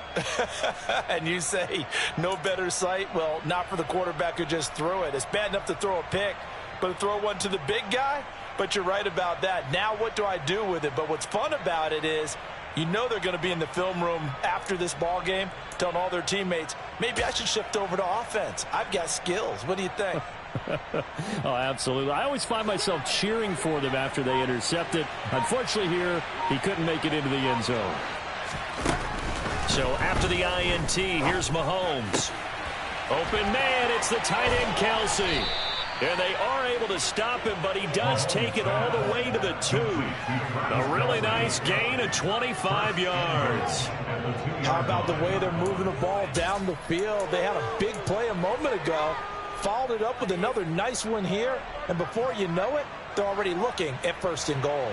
And you say no better sight? Well, not for the quarterback who just threw it. It's bad enough to throw a pick, but to throw one to the big guy? But you're right about that. Now what do I do with it? But what's fun about it is, you know they're going to be in the film room after this ball game telling all their teammates, maybe I should shift over to offense. I've got skills. What do you think? Oh, absolutely. I always find myself cheering for them after they intercept it. Unfortunately here, he couldn't make it into the end zone. So after the INT, here's Mahomes. Open man, it's the tight end Kelsey. And they are able to stop him, but he does take it all the way to the 2. A really nice gain of 25 yards. How about the way they're moving the ball down the field? They had a big play a moment ago, followed it up with another nice one here, and before you know it, they're already looking at 1st and goal.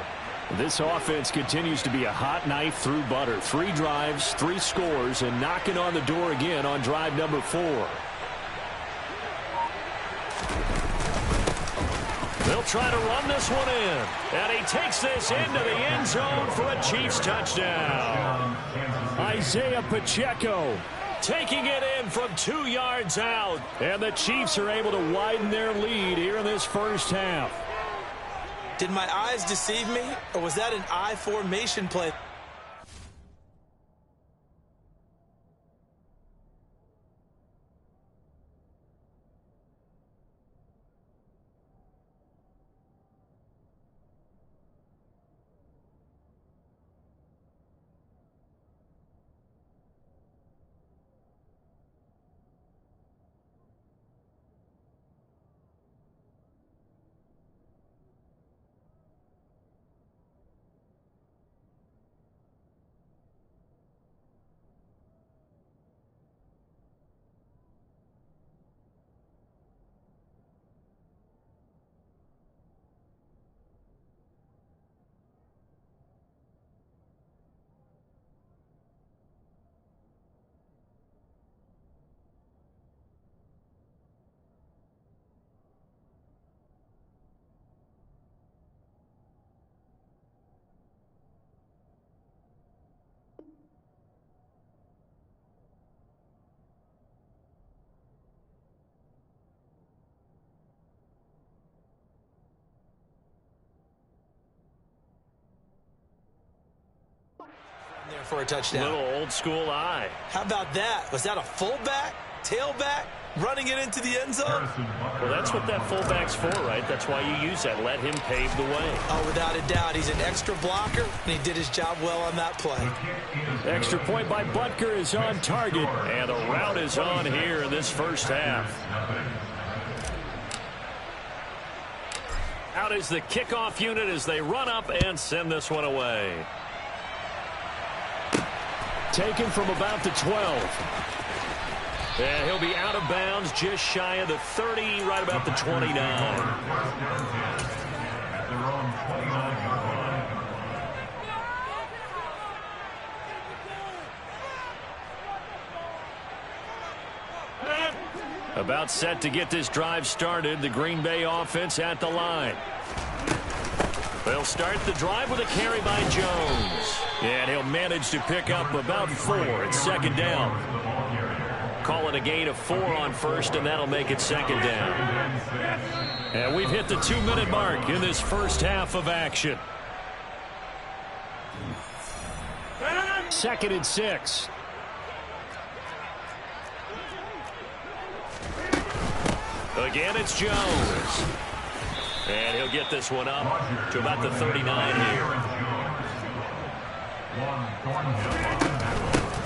This offense continues to be a hot knife through butter. 3 drives, 3 scores, and knocking on the door again on drive number 4. They'll try to run this one in. And he takes this into the end zone for a Chiefs touchdown. Isaiah Pacheco taking it in from 2 yards out. And the Chiefs are able to widen their lead here in this first half. Did my eyes deceive me, or was that an I formation play? There for a touchdown. Little old school eye. How about that? Was that a fullback, tailback, running it into the end zone? Well, that's what that fullback's for, right? That's why you use that. Let him pave the way. Oh, without a doubt. He's an extra blocker, and he did his job well on that play. Extra point by Butker is on target, and the route is on here in this first half. Out is the kickoff unit as they run up and send this one away. Taken from about the 12. And he'll be out of bounds just shy of the 30, right about the 29. About set to get this drive started. The Green Bay offense at the line. They'll start the drive with a carry by Jones. And he'll manage to pick up about 4. It's second down. Call it a gain of 4 on first, and that'll make it second down. And we've hit the 2-minute mark in this first half of action. 2nd and 6. Again, it's Jones. And he'll get this one up to about the 39 here.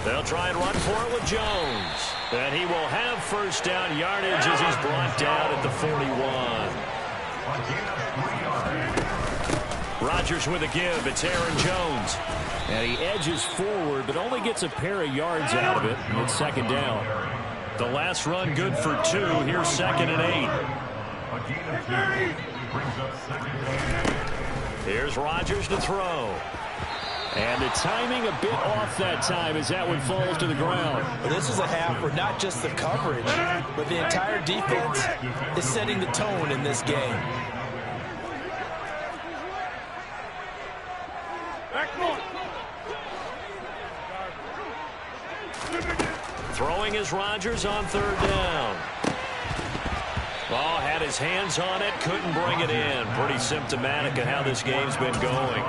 They'll try and run for it with Jones. And he will have first down yardage as he's brought down at the 41. Rodgers with a give. It's Aaron Jones. And he edges forward, but only gets a pair of yards out of it. And it's second down. The last run good for 2. Here's 2nd and 8. Here's Rodgers to throw. And the timing a bit off that time as that one falls to the ground. Well, this is a half where not just the coverage, but the entire defense is setting the tone in this game. Throwing is Rodgers on third down. Oh, had his hands on it, couldn't bring it in. Pretty symptomatic of how this game's been going.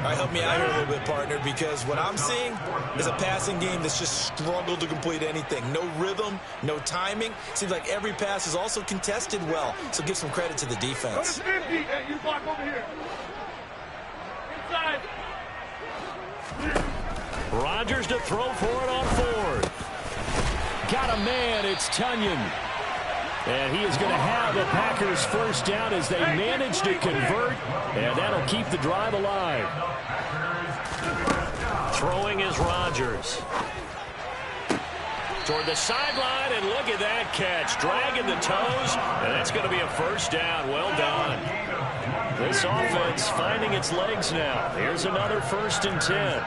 All right, help me out here a little bit, partner, because what I'm seeing is a passing game that's just struggled to complete anything. No rhythm, no timing. Seems like every pass is also contested well, so give some credit to the defense. Hey, you block over here. Inside. Rodgers to throw for it on fourth. Got a man, it's Tunyon. And he is going to have the Packers first down as they manage to convert, and that'll keep the drive alive. Throwing is Rodgers. Toward the sideline, and look at that catch. Dragging the toes, and that's going to be a first down. Well done. This offense finding its legs now. Here's another 1st and 10.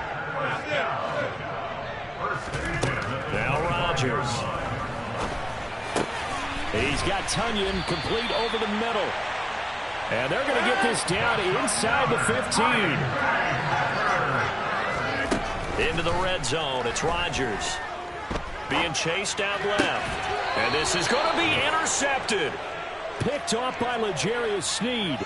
Now Rodgers. He's got Tunyon complete over the middle. And they're going to get this down inside the 15. Into the red zone. It's Rodgers. Being chased out left. And this is going to be intercepted. Picked off by L'Jarius Sneed.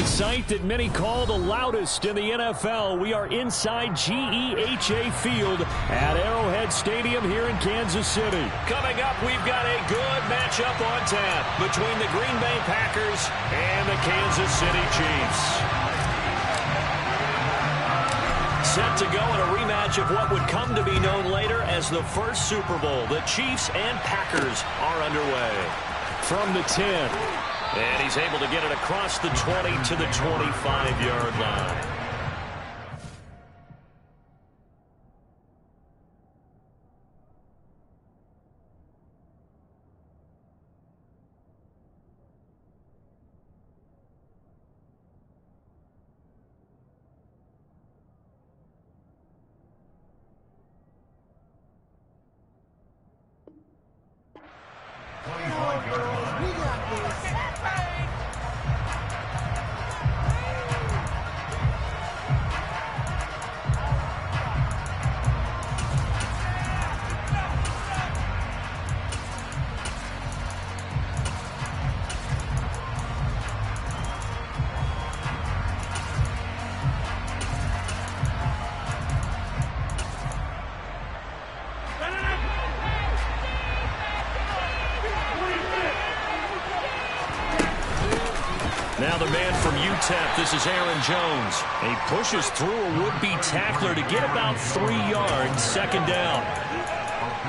sight that many call the loudest in the NFL. We are inside GEHA Field at Arrowhead Stadium here in Kansas City. Coming up, we've got a good matchup on tap between the Green Bay Packers and the Kansas City Chiefs. Set to go in a rematch of what would come to be known later as the first Super Bowl. The Chiefs and Packers are underway. From the 10. And he's able to get it across the 20 to the 25-yard line. Now the man from UTEP, this is Aaron Jones. He pushes through a would-be tackler to get about 3 yards, second down.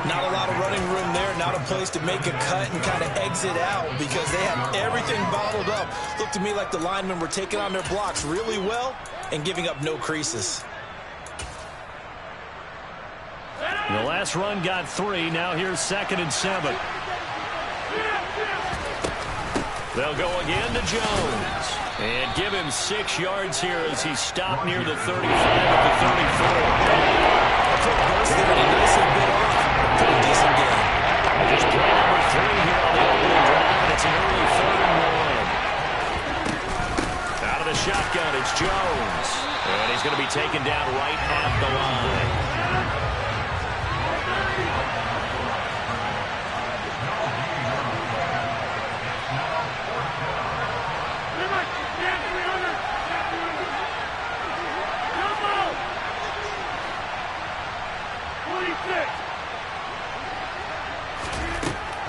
Not a lot of running room there, not a place to make a cut and kind of exit out because they had everything bottled up. Looked to me like the linemen were taking on their blocks really well and giving up no creases. The last run got 3. Now here's 2nd and 7. They'll go again to Jones. And give him 6 yards here as he stopped near the 35 at the 34. Quick burst there and a nicely bit off. Pretty decent game. Just play number 3 here on the opening drive. It's an early 3rd and 1. Out of the shotgun, it's Jones. And he's going to be taken down right at the line.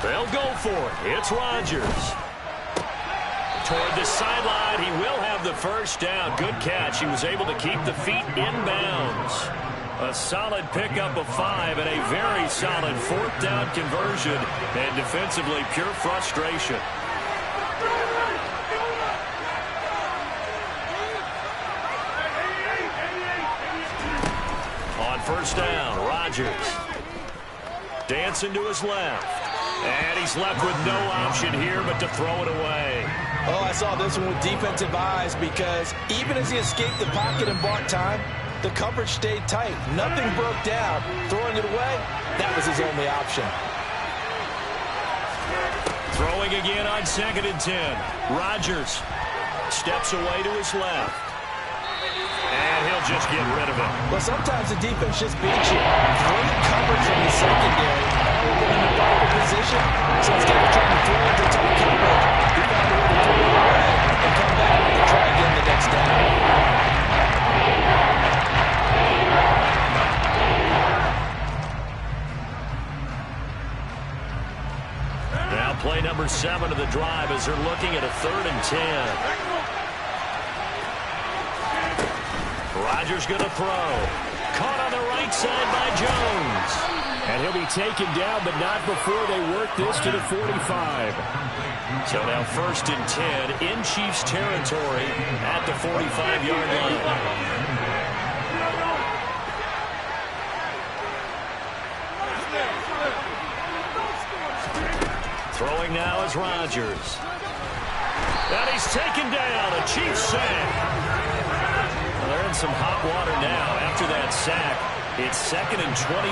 They'll go for it. It's Rodgers. Toward the sideline. He will have the first down. Good catch. He was able to keep the feet in bounds. A solid pickup of 5 and a very solid 4th down conversion. And defensively, pure frustration. On first down, Rodgers. Dancing to his left. And he's left with no option here but to throw it away. Oh, I saw this one with defensive eyes because even as he escaped the pocket and bought time, the coverage stayed tight. Nothing broke down. Throwing it away, that was his only option. Throwing again on 2nd and 10. Rodgers steps away to his left. And he'll just get rid of it. Well, sometimes the defense just beats you. Great coverage from the secondary. All of them in the proper position. So instead of trying to throw into tight coverage, he found a way to throw it away and come back and try again the next down. Now play number 7 of the drive as they're looking at a 3rd and 10. Rodgers going to throw. Caught on the right side by Jones. And he'll be taken down, but not before they work this to the 45. So now 1st and 10 in Chiefs territory at the 45-yard line. Throwing now is Rodgers. And he's taken down. A Chiefs sack. They're in some hot water now after that sack. It's 2nd and 21.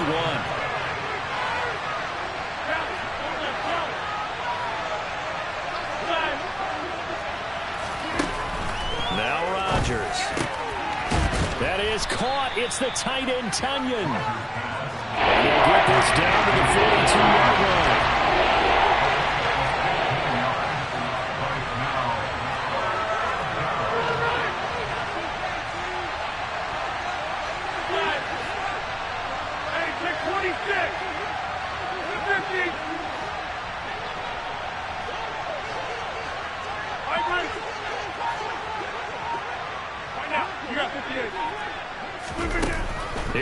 Now Rodgers. That is caught. It's the tight end, Tunyon. And he'll get this down to the 42-yard line.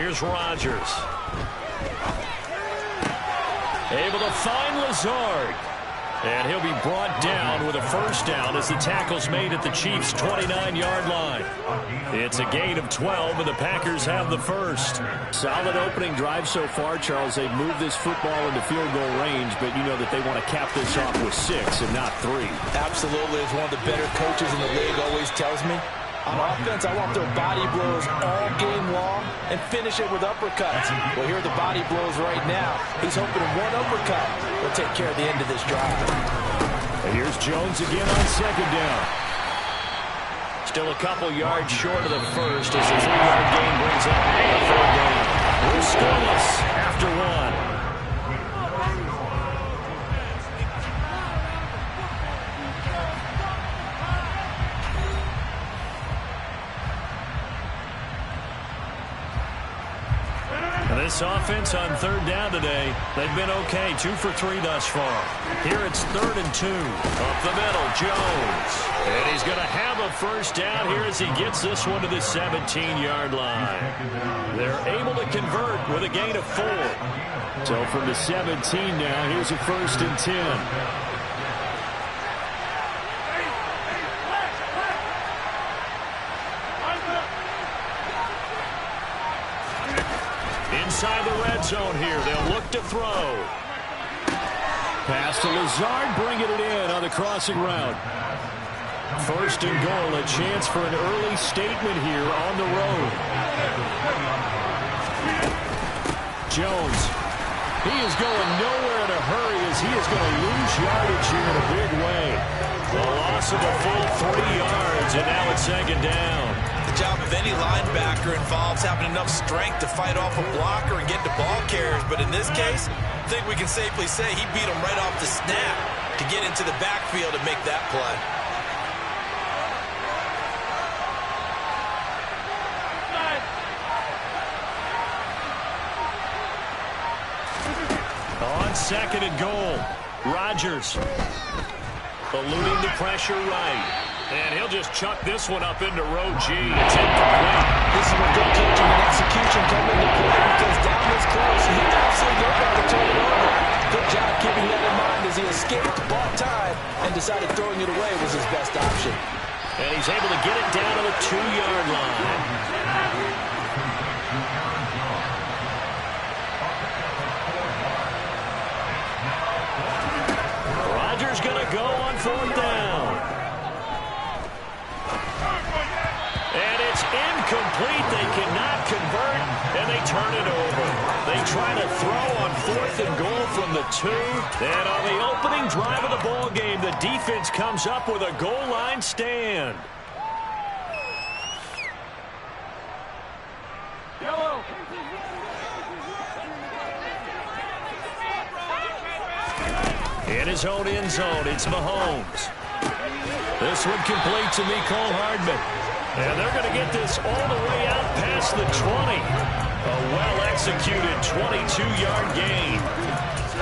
Here's Rodgers. Able to find Lazard. And he'll be brought down with a first down as the tackle's made at the Chiefs' 29-yard line. It's a gain of 12, and the Packers have the first. Solid opening drive so far, Charles. They've moved this football into field goal range, but you know that they want to cap this off with 6 and not 3. Absolutely. As one of the better coaches in the league always tells me, on offense, I want their body blows all game long and finish it with uppercuts. Well, here are the body blows right now. He's hoping one uppercut will take care of the end of this drive. And here's Jones again on second down. Still a couple yards short of the first as the 3-yard gain brings up a third down. We're scoreless after one. This offense on third down today, they've been okay. 2 for 3 thus far. Here it's 3rd and 2. Up the middle, Jones. And he's going to have a first down here as he gets this one to the 17-yard line. They're able to convert with a gain of 4. So from the 17 now, here's a 1st and 10. Inside the red zone here. They'll look to throw. Pass to Lazard, bringing it in on the crossing route. 1st and goal, a chance for an early statement here on the road. Jones. He is going nowhere in a hurry as he is going to lose yardage here in a big way. The loss of a full 3 yards, and now it's 2nd down. The job of any linebacker involves having enough strength to fight off a blocker and get to ball carriers. But in this case, I think we can safely say he beat him right off the snap to get into the backfield and make that play. On 2nd and goal, Rodgers eluding the pressure right. And he'll just chuck this one up into row G. It's incomplete. This is where good coaching and execution come into play because down this close, he absolutely knows how to turn it over. Good job keeping that in mind as he escaped the ball time and decided throwing it away was his best option. And he's able to get it down to the 2-yard line. Rodgers going to go on 4th down. And it's incomplete. They cannot convert, and they turn it over. They try to throw on 4th and goal from the 2. And on the opening drive of the ball game, the defense comes up with a goal line stand. Yellow. In his own end zone, it's Mahomes. This one complete to Mecole Hardman. And they're going to get this all the way out past the 20. A well-executed 22-yard gain.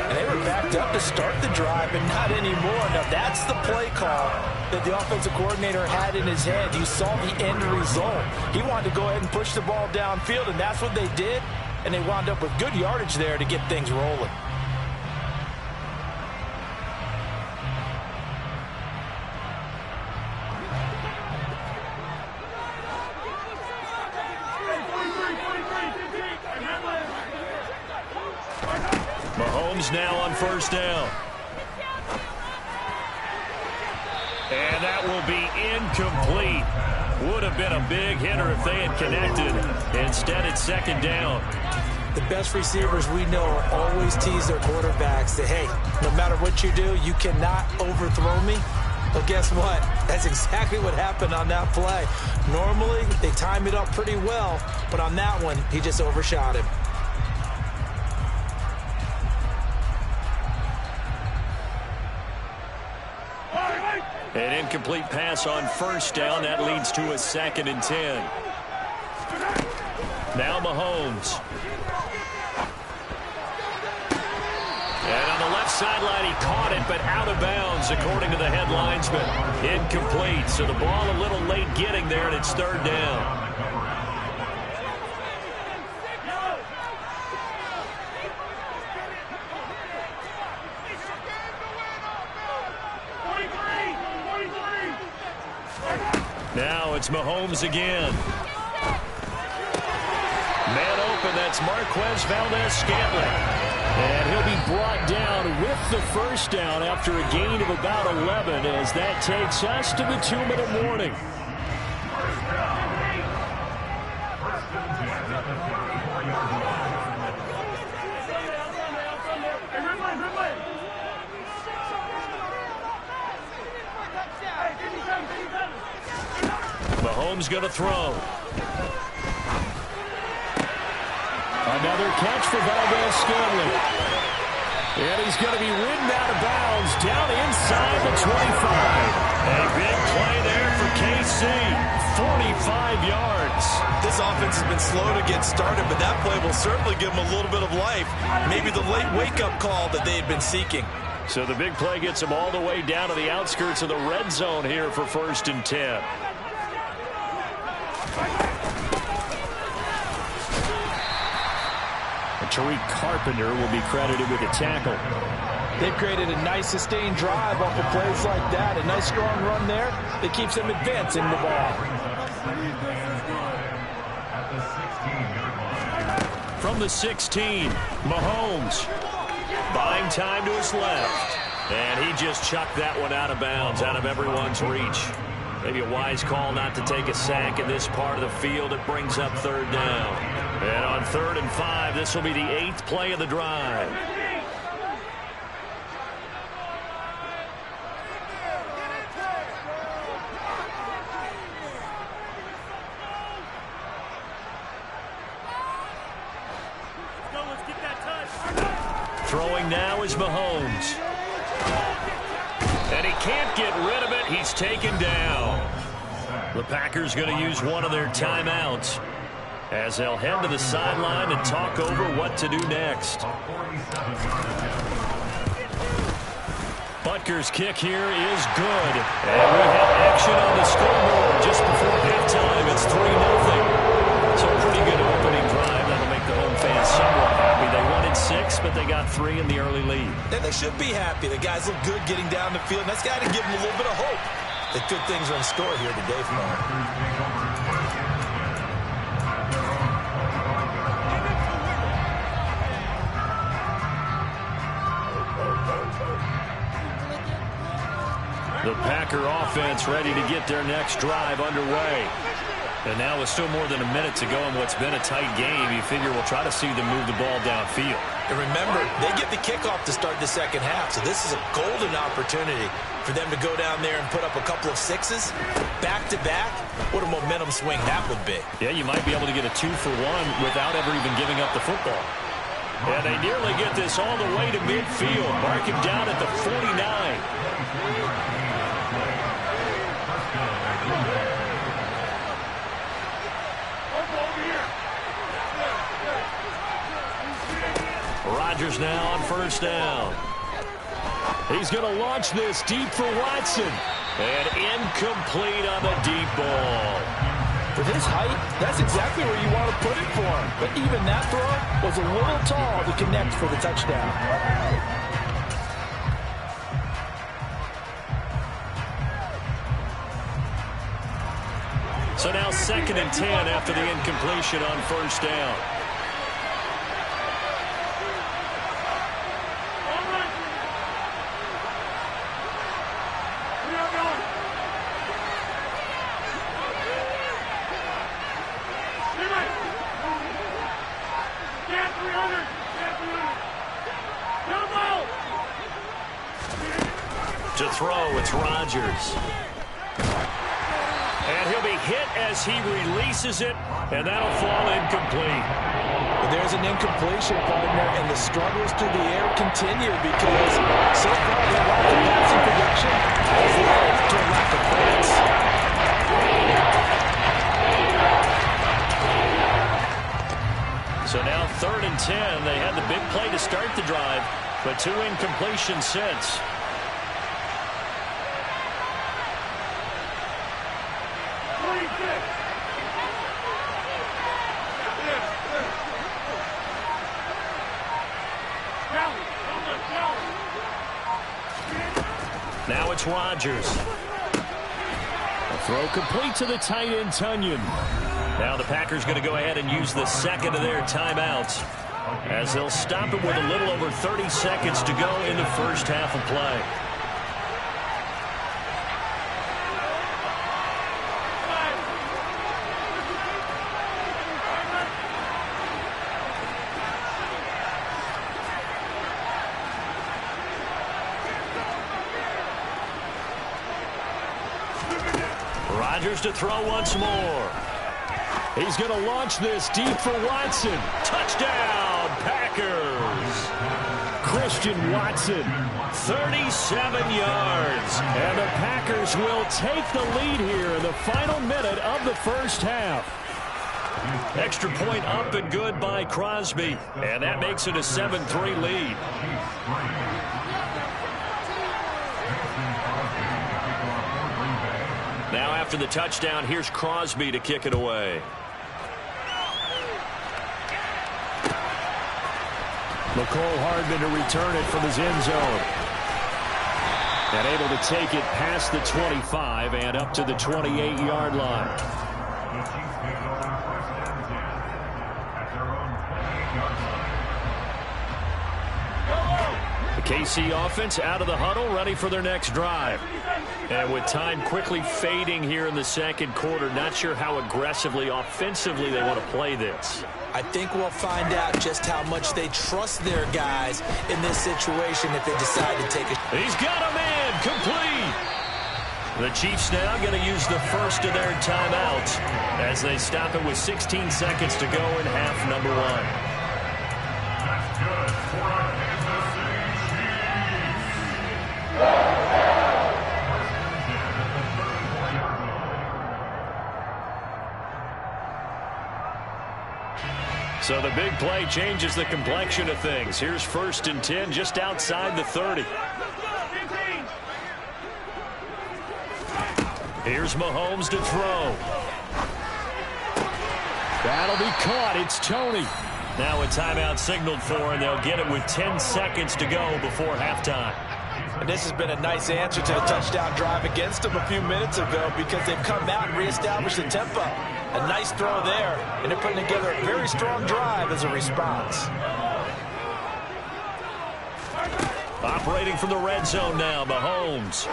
And they were backed up to start the drive, but not anymore. Now, that's the play call that the offensive coordinator had in his head. You saw the end result. He wanted to go ahead and push the ball downfield, and that's what they did. And they wound up with good yardage there to get things rolling. Mahomes now on 1st down. And that will be incomplete. Would have been a big hitter if they had connected. Instead, it's 2nd down. The best receivers we know always tease their quarterbacks that, hey, no matter what you do, you cannot overthrow me. Well, guess what? That's exactly what happened on that play. Normally, they time it up pretty well, but on that one, he just overshot him. An incomplete pass on 1st down. That leads to a 2nd and 10. Now Mahomes. And on the left sideline, he caught it, but out of bounds, according to the head linesman. Incomplete. So the ball a little late getting there, and it's 3rd down. Now it's Mahomes again. Man open, that's Marquez Valdes-Scantling. And he'll be brought down with the first down after a gain of about 11 as that takes us to the 2-minute warning. Mahomes going to throw. Another catch for Valdes-Scantling. And he's going to be ridden out of bounds down inside the 25. A big play there for KC. 45 yards. This offense has been slow to get started, but that play will certainly give them a little bit of life. Maybe the late wake-up call that they had been seeking. So the big play gets them all the way down to the outskirts of the red zone here for 1st and 10. Tariq Carpenter will be credited with a tackle. They've created a nice sustained drive off of plays like that. A nice strong run there that keeps them advancing the ball. From the 16, Mahomes buying time to his left. And he just chucked that one out of bounds, out of everyone's reach. Maybe a wise call not to take a sack in this part of the field. It brings up 3rd down. And on 3rd and 5, this will be the 8th play of the drive. Throwing now is Mahomes. And he can't get rid of it. He's taken down. The Packers going to use one of their timeouts as they'll head to the sideline and talk over what to do next. Butker's kick here is good. And we have action on the scoreboard just before halftime. It's 3-0. So a pretty good opening drive. That'll make the home fans somewhat happy. They wanted 6, but they got 3 in the early lead. And they should be happy. The guys look good getting down the field. And that's got to give them a little bit of hope that good things are in store here today from them. The Packer offense ready to get their next drive underway. And now with still more than a minute to go in what's been a tight game, you figure we'll try to see them move the ball downfield. And remember, they get the kickoff to start the second half, so this is a golden opportunity for them to go down there and put up a couple of 6s back-to-back. What a momentum swing that would be. Yeah, you might be able to get a 2-for-1 without ever even giving up the football. And they nearly get this all the way to midfield. Mark him down at the 49. Rodgers now on 1st down. He's going to launch this deep for Watson. And incomplete on the deep ball. With his height, that's exactly where you want to put it for him. But even that throw was a little tall to connect for the touchdown. So now 2nd and 10 after the incompletion on 1st down. To throw, it's Rodgers. And he'll be hit as he releases it, and that'll fall incomplete. But there's an incompletion, partner, and the struggles through the air continue because so far the lack of passing production has led to a lack of points. So now 3rd and 10. They had the big play to start the drive, but 2 incompletions since. Now it's Rodgers. Throw complete to the tight end, Tonyan. Now the Packers going to go ahead and use the second of their timeouts as they'll stop it with a little over 30 seconds to go in the first half of play. Rodgers to throw once more. He's going to launch this deep for Watson. Touchdown, Packers. Christian Watson. 37 yards. And the Packers will take the lead here in the final minute of the first half. Extra point up and good by Crosby. And that makes it a 7-3 lead. Now after the touchdown, here's Crosby to kick it away. Mecole Hardman to return it from his end zone. And able to take it past the 25 and up to the 28-yard line. The KC offense out of the huddle, ready for their next drive. And with time quickly fading here in the second quarter, not sure how aggressively, offensively they want to play this. I think we'll find out just how much they trust their guys in this situation if they decide to take it. He's got a man complete. The Chiefs now going to use the first of their timeouts as they stop it with 16 seconds to go in half number one. So the big play changes the complexion of things. Here's 1st and 10 just outside the 30. Here's Mahomes to throw. That'll be caught. It's Toney. Now a timeout signaled for, and they'll get it with 10 seconds to go before halftime. And this has been a nice answer to the touchdown drive against them a few minutes ago because they've come out and reestablished the tempo. A nice throw there, and they're putting together a very strong drive as a response. Operating from the red zone now, Mahomes.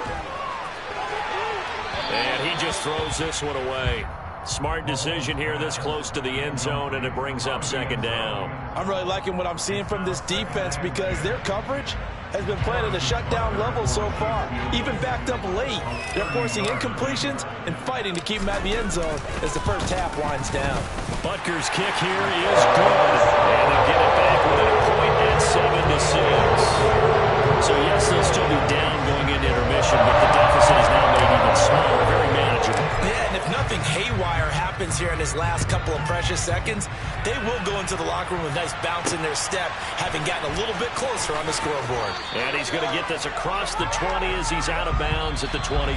And he just throws this one away. Smart decision here this close to the end zone, and it brings up second down. I'm really liking what I'm seeing from this defense because their coverage has been playing at a shutdown level so far. Even backed up late, they're forcing incompletions and fighting to keep them at the end zone as the first half winds down. Butker's kick here is good, and they'll get it back within a point at 7-6. So yes, they'll still be down going into intermission, but the deficit is now made even smaller, very manageable. Yeah, and if nothing haywire happens here in his last couple of precious seconds, they will go into the locker room with a nice bounce in their step, having gotten a little bit closer on the scoreboard. And he's going to get this across the 20 as he's out of bounds at the 23.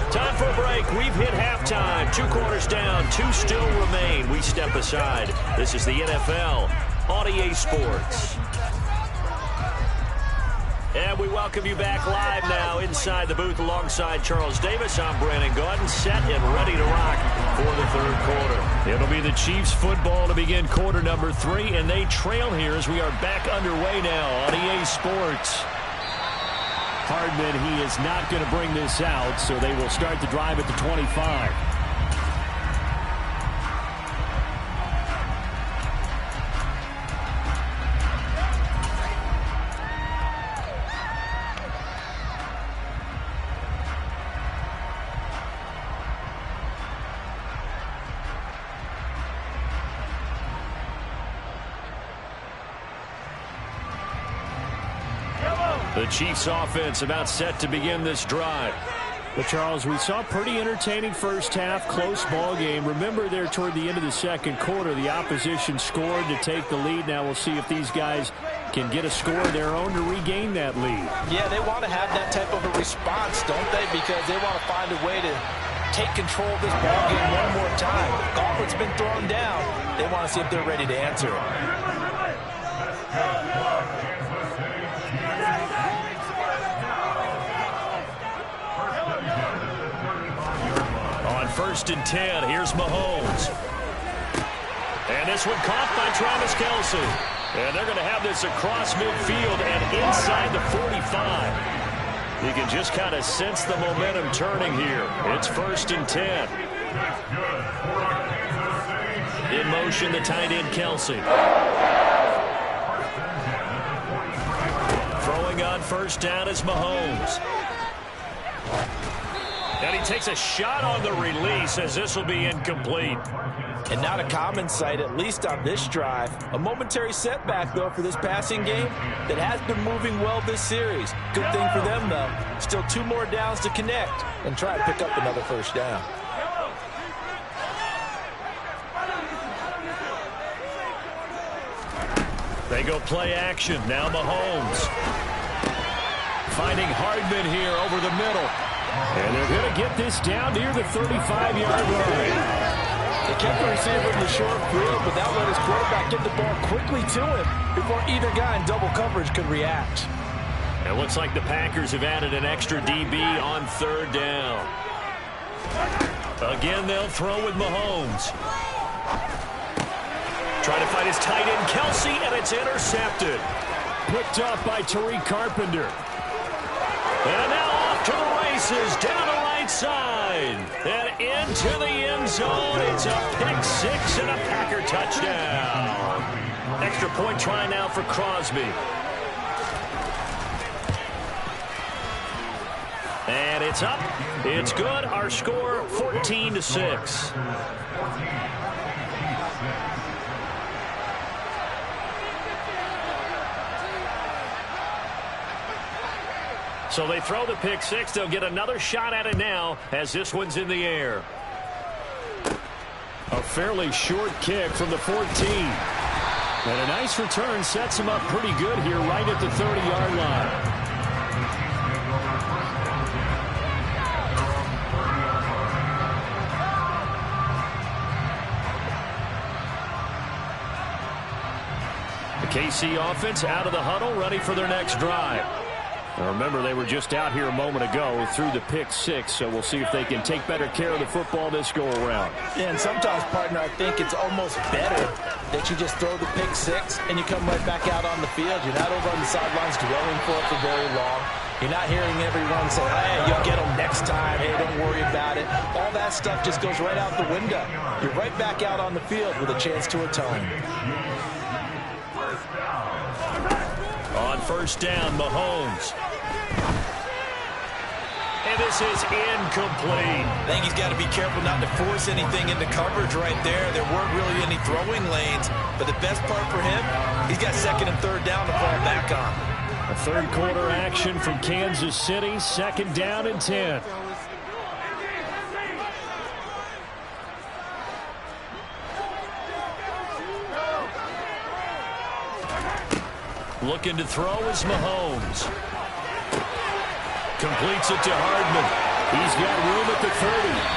Time for a break. We've hit halftime. 2 quarters down, 2 still remain. We step aside. This is the NFL on EA Sports. And we welcome you back live now inside the booth alongside Charles Davis. I'm Brandon Gaudin, set and ready to rock for the third quarter. It'll be the Chiefs football to begin quarter number 3, and they trail here as we are back underway now on EA Sports. Hardman, he is not going to bring this out, so they will start the drive at the 25. The Chiefs offense about set to begin this drive. But, Charles, we saw a pretty entertaining first half, close ball game. Remember there toward the end of the second quarter, the opposition scored to take the lead. Now we'll see if these guys can get a score of their own to regain that lead. Yeah, they want to have that type of a response, don't they? Because they want to find a way to take control of this ball game one more time. Gauntlet's been thrown down. They want to see if they're ready to answer it. first and 10. Here's Mahomes. And this one caught by Travis Kelce. And they're going to have this across midfield and inside the 45. You can just kind of sense the momentum turning here. It's first and 10. In motion, the tight end, Kelce. Throwing on first down is Mahomes. And he takes a shot on the release as this will be incomplete. And not a common sight, at least on this drive. A momentary setback, though, for this passing game that has been moving well this series. Good thing for them, though. Still 2 more downs to connect and try to pick up another first down. They go play action. Now Mahomes. Finding Hardman here over the middle. And they're going to get this down near the 35-yard line. They kept the receiver in the short field, but that let his quarterback get the ball quickly to him before either guy in double coverage could react. It looks like the Packers have added an extra DB on third down. Again, they'll throw with Mahomes. Trying to find his tight end, Kelce, and it's intercepted. Picked off by Tariq Carpenter. And now off to the races, down the right side. And into the end zone. It's a pick-6 and a Packer touchdown. Extra point try now for Crosby. And it's up. It's good. Our score, 14-6. So they throw the pick-6. They'll get another shot at it now as this one's in the air. A fairly short kick from the 14. And a nice return sets him up pretty good here right at the 30-yard line. The KC offense out of the huddle, ready for their next drive. Now remember, they were just out here a moment ago through the pick-6, so we'll see if they can take better care of the football this go-around. Yeah, and sometimes, partner, I think it's almost better that you just throw the pick-6 and you come right back out on the field. You're not over on the sidelines dwelling for it for very long. You're not hearing everyone say, hey, you'll get them next time. Hey, don't worry about it. All that stuff just goes right out the window. You're right back out on the field with a chance to atone. On first down, Mahomes. And this is incomplete. I think he's got to be careful not to force anything into coverage right there. There weren't really any throwing lanes. But the best part for him, he's got second and third down to fall back on. A third quarter action from Kansas City. Second down and 10. Looking to throw is Mahomes. Completes it to Hardman. He's got room at the 30.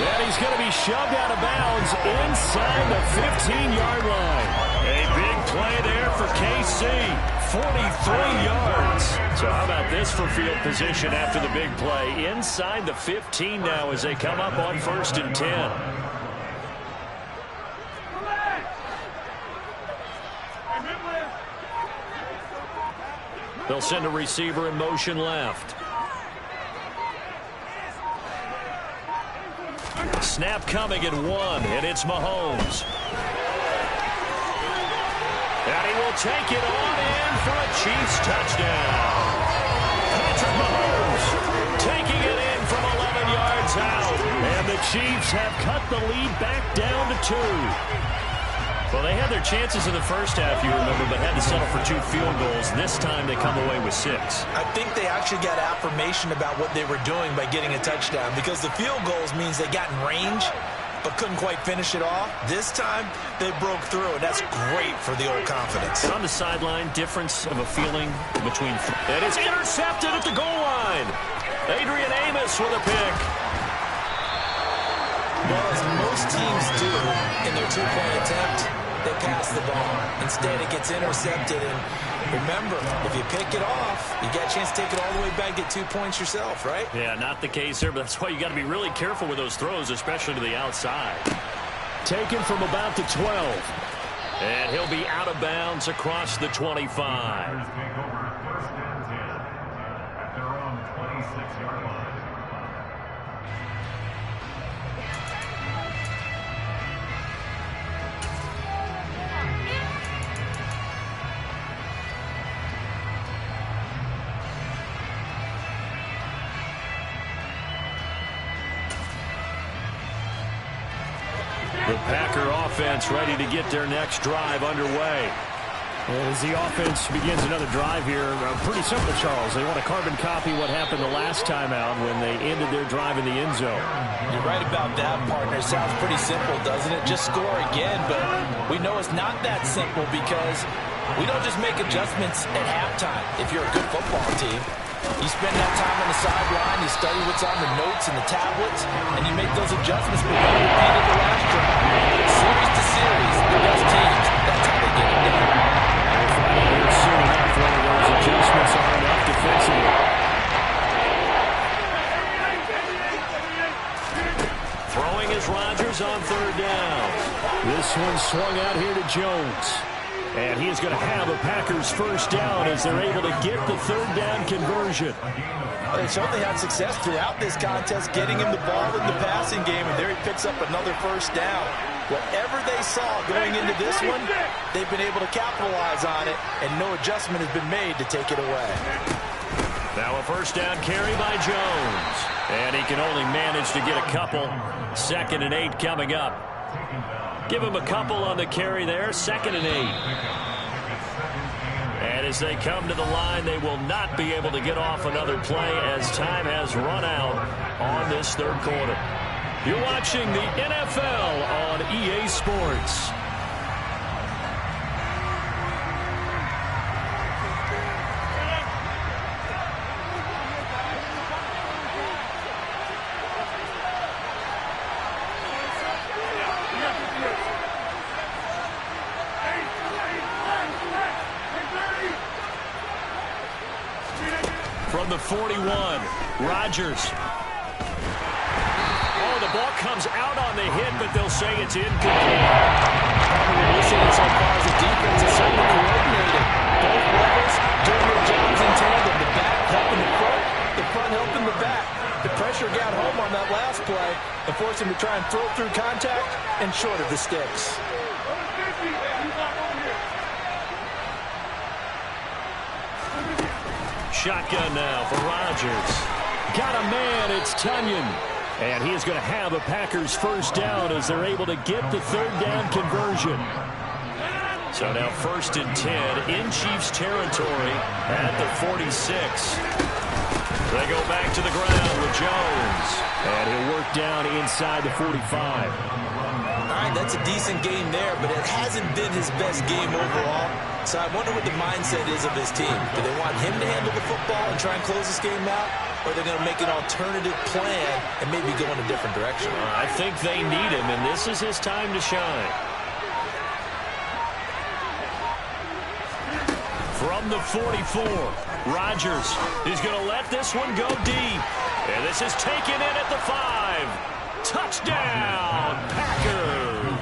And he's going to be shoved out of bounds inside the 15-yard line. A big play there for KC. 43 yards. So how about this for field position after the big play? Inside the 15 now as they come up on first and 10. They'll send a receiver in motion left. Snap coming at 1, and it's Mahomes. And he will take it on in for a Chiefs touchdown. Patrick Mahomes taking it in from 11 yards out. And the Chiefs have cut the lead back down to 2. Well, they had their chances in the first half, you remember, but had to settle for 2 field goals. This time they come away with 6. I think they actually got affirmation about what they were doing by getting a touchdown, because the field goals means they got in range but couldn't quite finish it off. This time they broke through, and that's great for the old confidence. On the sideline, difference of a feeling between... And it's intercepted at the goal line. Adrian Amos with a pick. Well, as most teams do in their 2-point attempt, they pass the ball. Instead, it gets intercepted. And remember, if you pick it off, you get a chance to take it all the way back, get 2 points yourself, right? Yeah, not the case there, but that's why you got to be really careful with those throws, especially to the outside. Taken from about the 12. And he'll be out of bounds across the 25. The Packer offense ready to get their next drive underway. As the offense begins another drive here, pretty simple, Charles. They want to carbon copy what happened the last time out when they ended their drive in the end zone. You're right about that, partner. Sounds pretty simple, doesn't it? Just score again, but we know it's not that simple because we don't just make adjustments at halftime if you're a good football team. You spend that time on the sideline, you study what's on the notes and the tablets, and you make those adjustments before you repeat it the last drive. Series to series, the best teams, that's how they get it done. We'll find out here soon enough whether those adjustments are enough defensively. Throwing is Rodgers on third down. This one swung out here to Jones. And he is going to have a Packers first down as they're able to get the third down conversion. They certainly had success throughout this contest, getting him the ball in the passing game, and there he picks up another first down. Whatever they saw going into this one, they've been able to capitalize on it, and no adjustment has been made to take it away. Now a first down carry by Jones. And he can only manage to get a couple. 2nd and 8 coming up. Give him a couple on the carry there. 2nd and 8. And as they come to the line, they will not be able to get off another play as time has run out on this third quarter. You're watching the NFL on EA Sports. From the 41, Rodgers. Oh, the ball comes out on the hit, but they'll say it's incomplete. We're listening so far as the defense is certainly coordinated. Both levels doing their jobs in tandem. The back helping the front helping the back. The pressure got home on that last play and forced him to try and throw through contact and short of the sticks. Shotgun now for Rodgers. Got a man, it's Tunyon. And he is going to have a Packers first down as they're able to get the third down conversion. So now 1st and 10 in Chiefs territory at the 46. They go back to the ground with Jones. And he'll work down inside the 45. All right, that's a decent game there, but it hasn't been his best game overall. So I wonder what the mindset is of his team. Do they want him to handle the football and try and close this game out? Or are they going to make an alternative plan and maybe go in a different direction? I think they need him, and this is his time to shine. From the 44, Rodgers is going to let this one go deep. And this is taken in at the 5. Touchdown, Packers.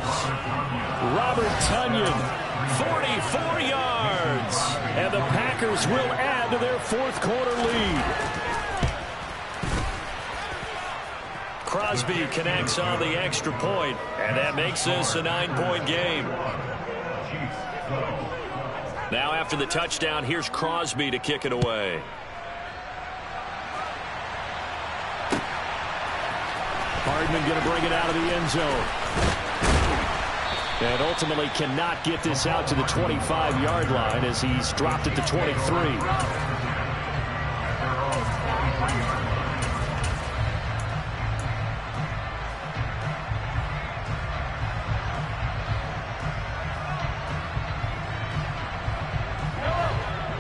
Robert Tunyon, 44 yards. And the Packers will add to their fourth quarter lead. Crosby connects on the extra point, and that makes this a 9-point game. Now after the touchdown, here's Crosby to kick it away. Hardman going to bring it out of the end zone. And ultimately cannot get this out to the 25-yard line as he's dropped it to 23.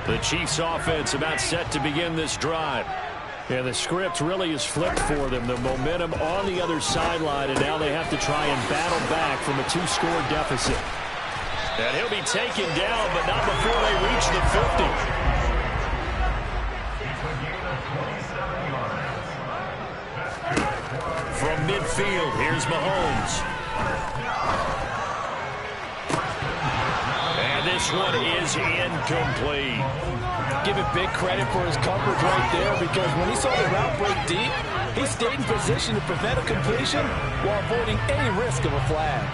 The Chiefs offense about set to begin this drive. And the script really is flipped for them. The momentum on the other sideline, and now they have to try and battle back from a 2-score deficit. And he'll be taken down, but not before they reach the 50. From midfield, here's Mahomes. And this one is incomplete. Give it big credit for his coverage right there, because when he saw the route break deep, he stayed in position to prevent a completion while avoiding any risk of a flag.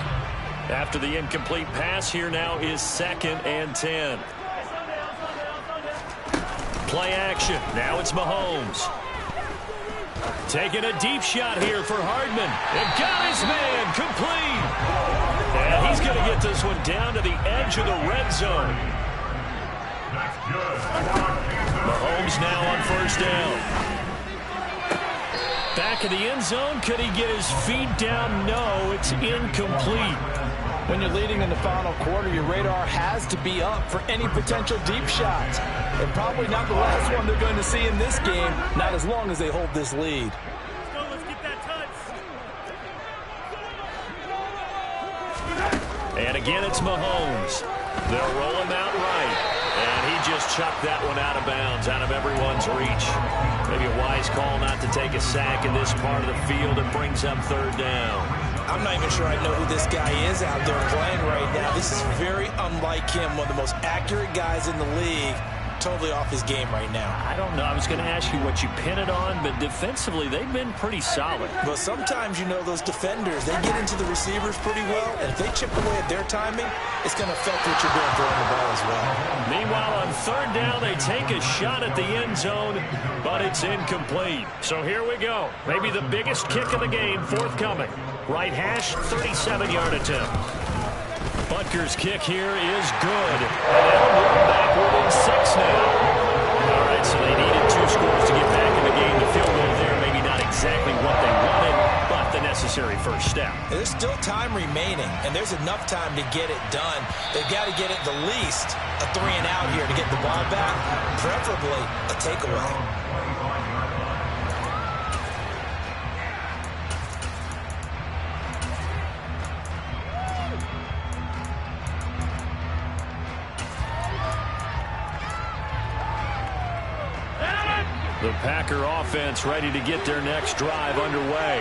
After the incomplete pass, here now is 2nd and 10. Play action. Now it's Mahomes. Taking a deep shot here for Hardman. And got his man complete. And he's going to get this one down to the edge of the red zone. Mahomes now on 1st down. Back of the end zone. Could he get his feet down? No, it's incomplete. When you're leading in the final quarter, your radar has to be up for any potential deep shots. And probably not the last one they're going to see in this game, not as long as they hold this lead. Let's get that touch. And again, it's Mahomes. They'll roll him out right. And he just chucked that one out of bounds, out of everyone's reach. Maybe a wise call not to take a sack in this part of the field. It brings up 3rd down. I'm not even sure I know who this guy is out there playing right now. This is very unlike him, one of the most accurate guys in the league. Totally off his game right now. I don't know. I was going to ask you what you pin it on, but defensively, they've been pretty solid. But sometimes, you know, those defenders, they get into the receivers pretty well, and if they chip away at their timing, it's going to affect what you're doing throwing the ball as well. Meanwhile, on 3rd down, they take a shot at the end zone, but it's incomplete. So here we go. Maybe the biggest kick of the game forthcoming. Right hash, 37-yard attempt. Butker's kick here is good. And they'll move back within 6 now. All right, so they needed 2 scores to get back in the game. The field goal there, maybe not exactly what they wanted, but the necessary first step. There's still time remaining, and there's enough time to get it done. They've got to get it the least a 3 and out here to get the ball back, preferably a takeaway. The Packer offense ready to get their next drive underway.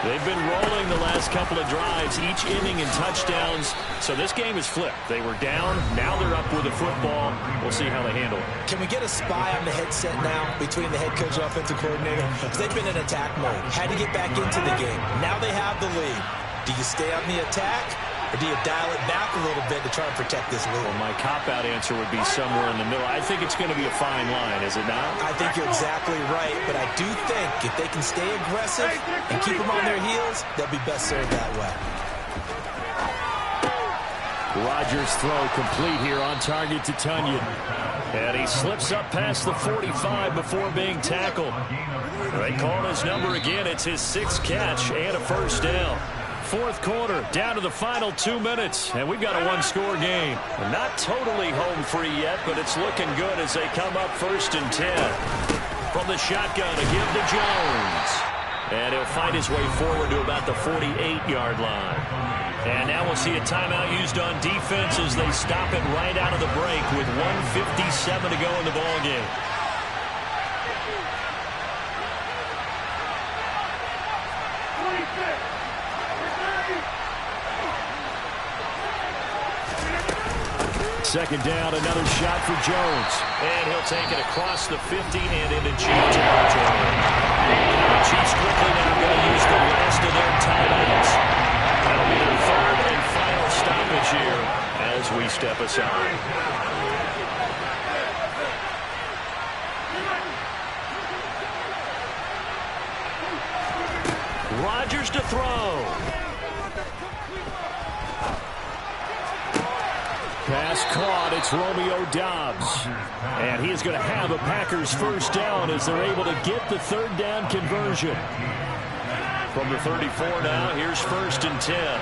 They've been rolling the last couple of drives, each inning in touchdowns. So this game is flipped. They were down. Now they're up with the football. We'll see how they handle it. Can we get a spy on the headset now between the head coach and offensive coordinator? Because they've been in attack mode. Had to get back into the game. Now they have the lead. Do you stay on the attack? Or do you dial it back a little bit to try and protect this lead? Well, my cop-out answer would be somewhere in the middle. I think it's going to be a fine line, is it not? I think you're exactly right, but I do think if they can stay aggressive and keep them on their heels, they'll be best served that way. Rodgers' throw complete here on target to Tunyon. And he slips up past the 45 before being tackled. They call his number again. It's his 6th catch and a 1st down. 4th quarter, down to the final 2 minutes, and we've got a 1-score game. Not totally home free yet, but it's looking good as they come up 1st and 10. From the shotgun, a give to Jones. And he'll find his way forward to about the 48-yard line. And now we'll see a timeout used on defense as they stop it right out of the break with 1:57 to go in the ballgame. Second down, another shot for Jones. And he'll take it across the 50 and into Chief territory. The Chiefs quickly now going to use the last of their timeouts. That'll be their 3rd and final stoppage here as we step aside. Rodgers to throw. Pass caught. It's Romeo Doubs. And he is going to have a Packers 1st down as they're able to get the 3rd down conversion. From the 34 now, here's 1st and 10.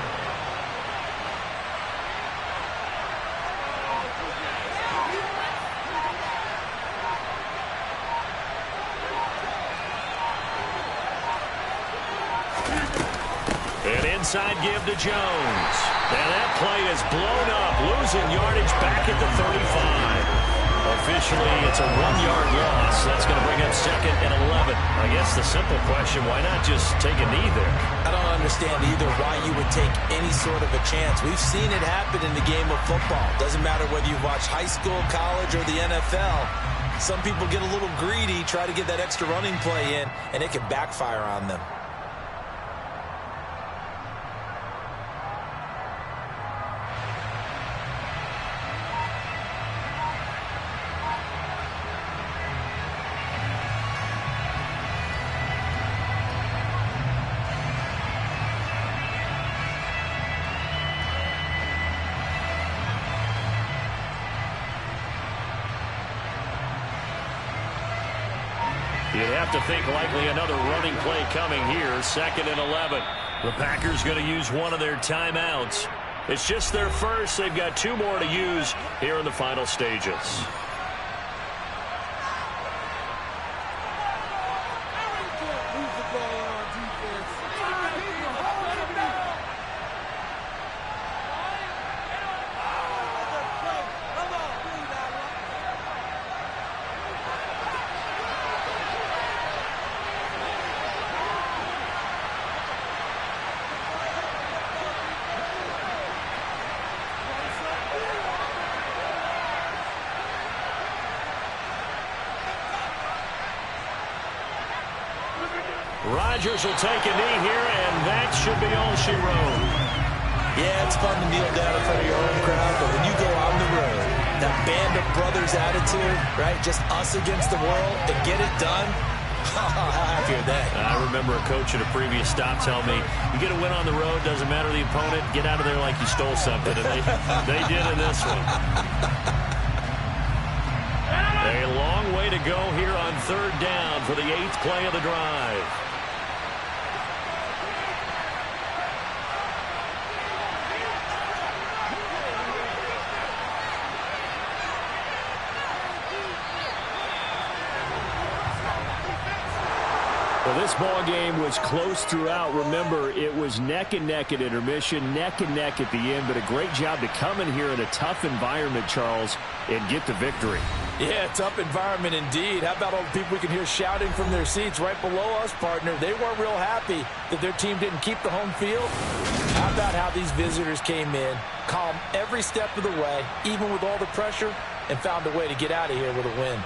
And inside give to Jones. And that play is blown up, losing yardage back at the 35. Officially, it's a 1-yard loss. That's going to bring up 2nd and 11. I guess the simple question, why not just take a knee there? I don't understand either why you would take any sort of a chance. We've seen it happen in the game of football. Doesn't matter whether you watch high school, college, or the NFL. Some people get a little greedy, try to get that extra running play in, and it can backfire on them. You have to think likely another running play coming here. 2nd and 11. The Packers going to use one of their timeouts. It's just their first. They've got 2 more to use here in the final stages. Rodgers will take a knee here, and that should be all she wrote. Yeah, it's fun to kneel down in front of your own crowd, but when you go on the road, that band of brothers attitude, right, just us against the world, and get it done, how happy are they? I remember a coach at a previous stop tell me, you get a win on the road, doesn't matter the opponent, get out of there like you stole something, and they did in this one. A long way to go here on 3rd down for the 8th play of the drive. Well, this ball game was close throughout. Remember, it was neck and neck at intermission, neck and neck at the end, but a great job to come in here in a tough environment, Charles, and get the victory. Yeah, tough environment indeed. How about all the people we can hear shouting from their seats right below us, partner? They weren't real happy that their team didn't keep the home field. How about how these visitors came in, calm every step of the way, even with all the pressure, and found a way to get out of here with a win.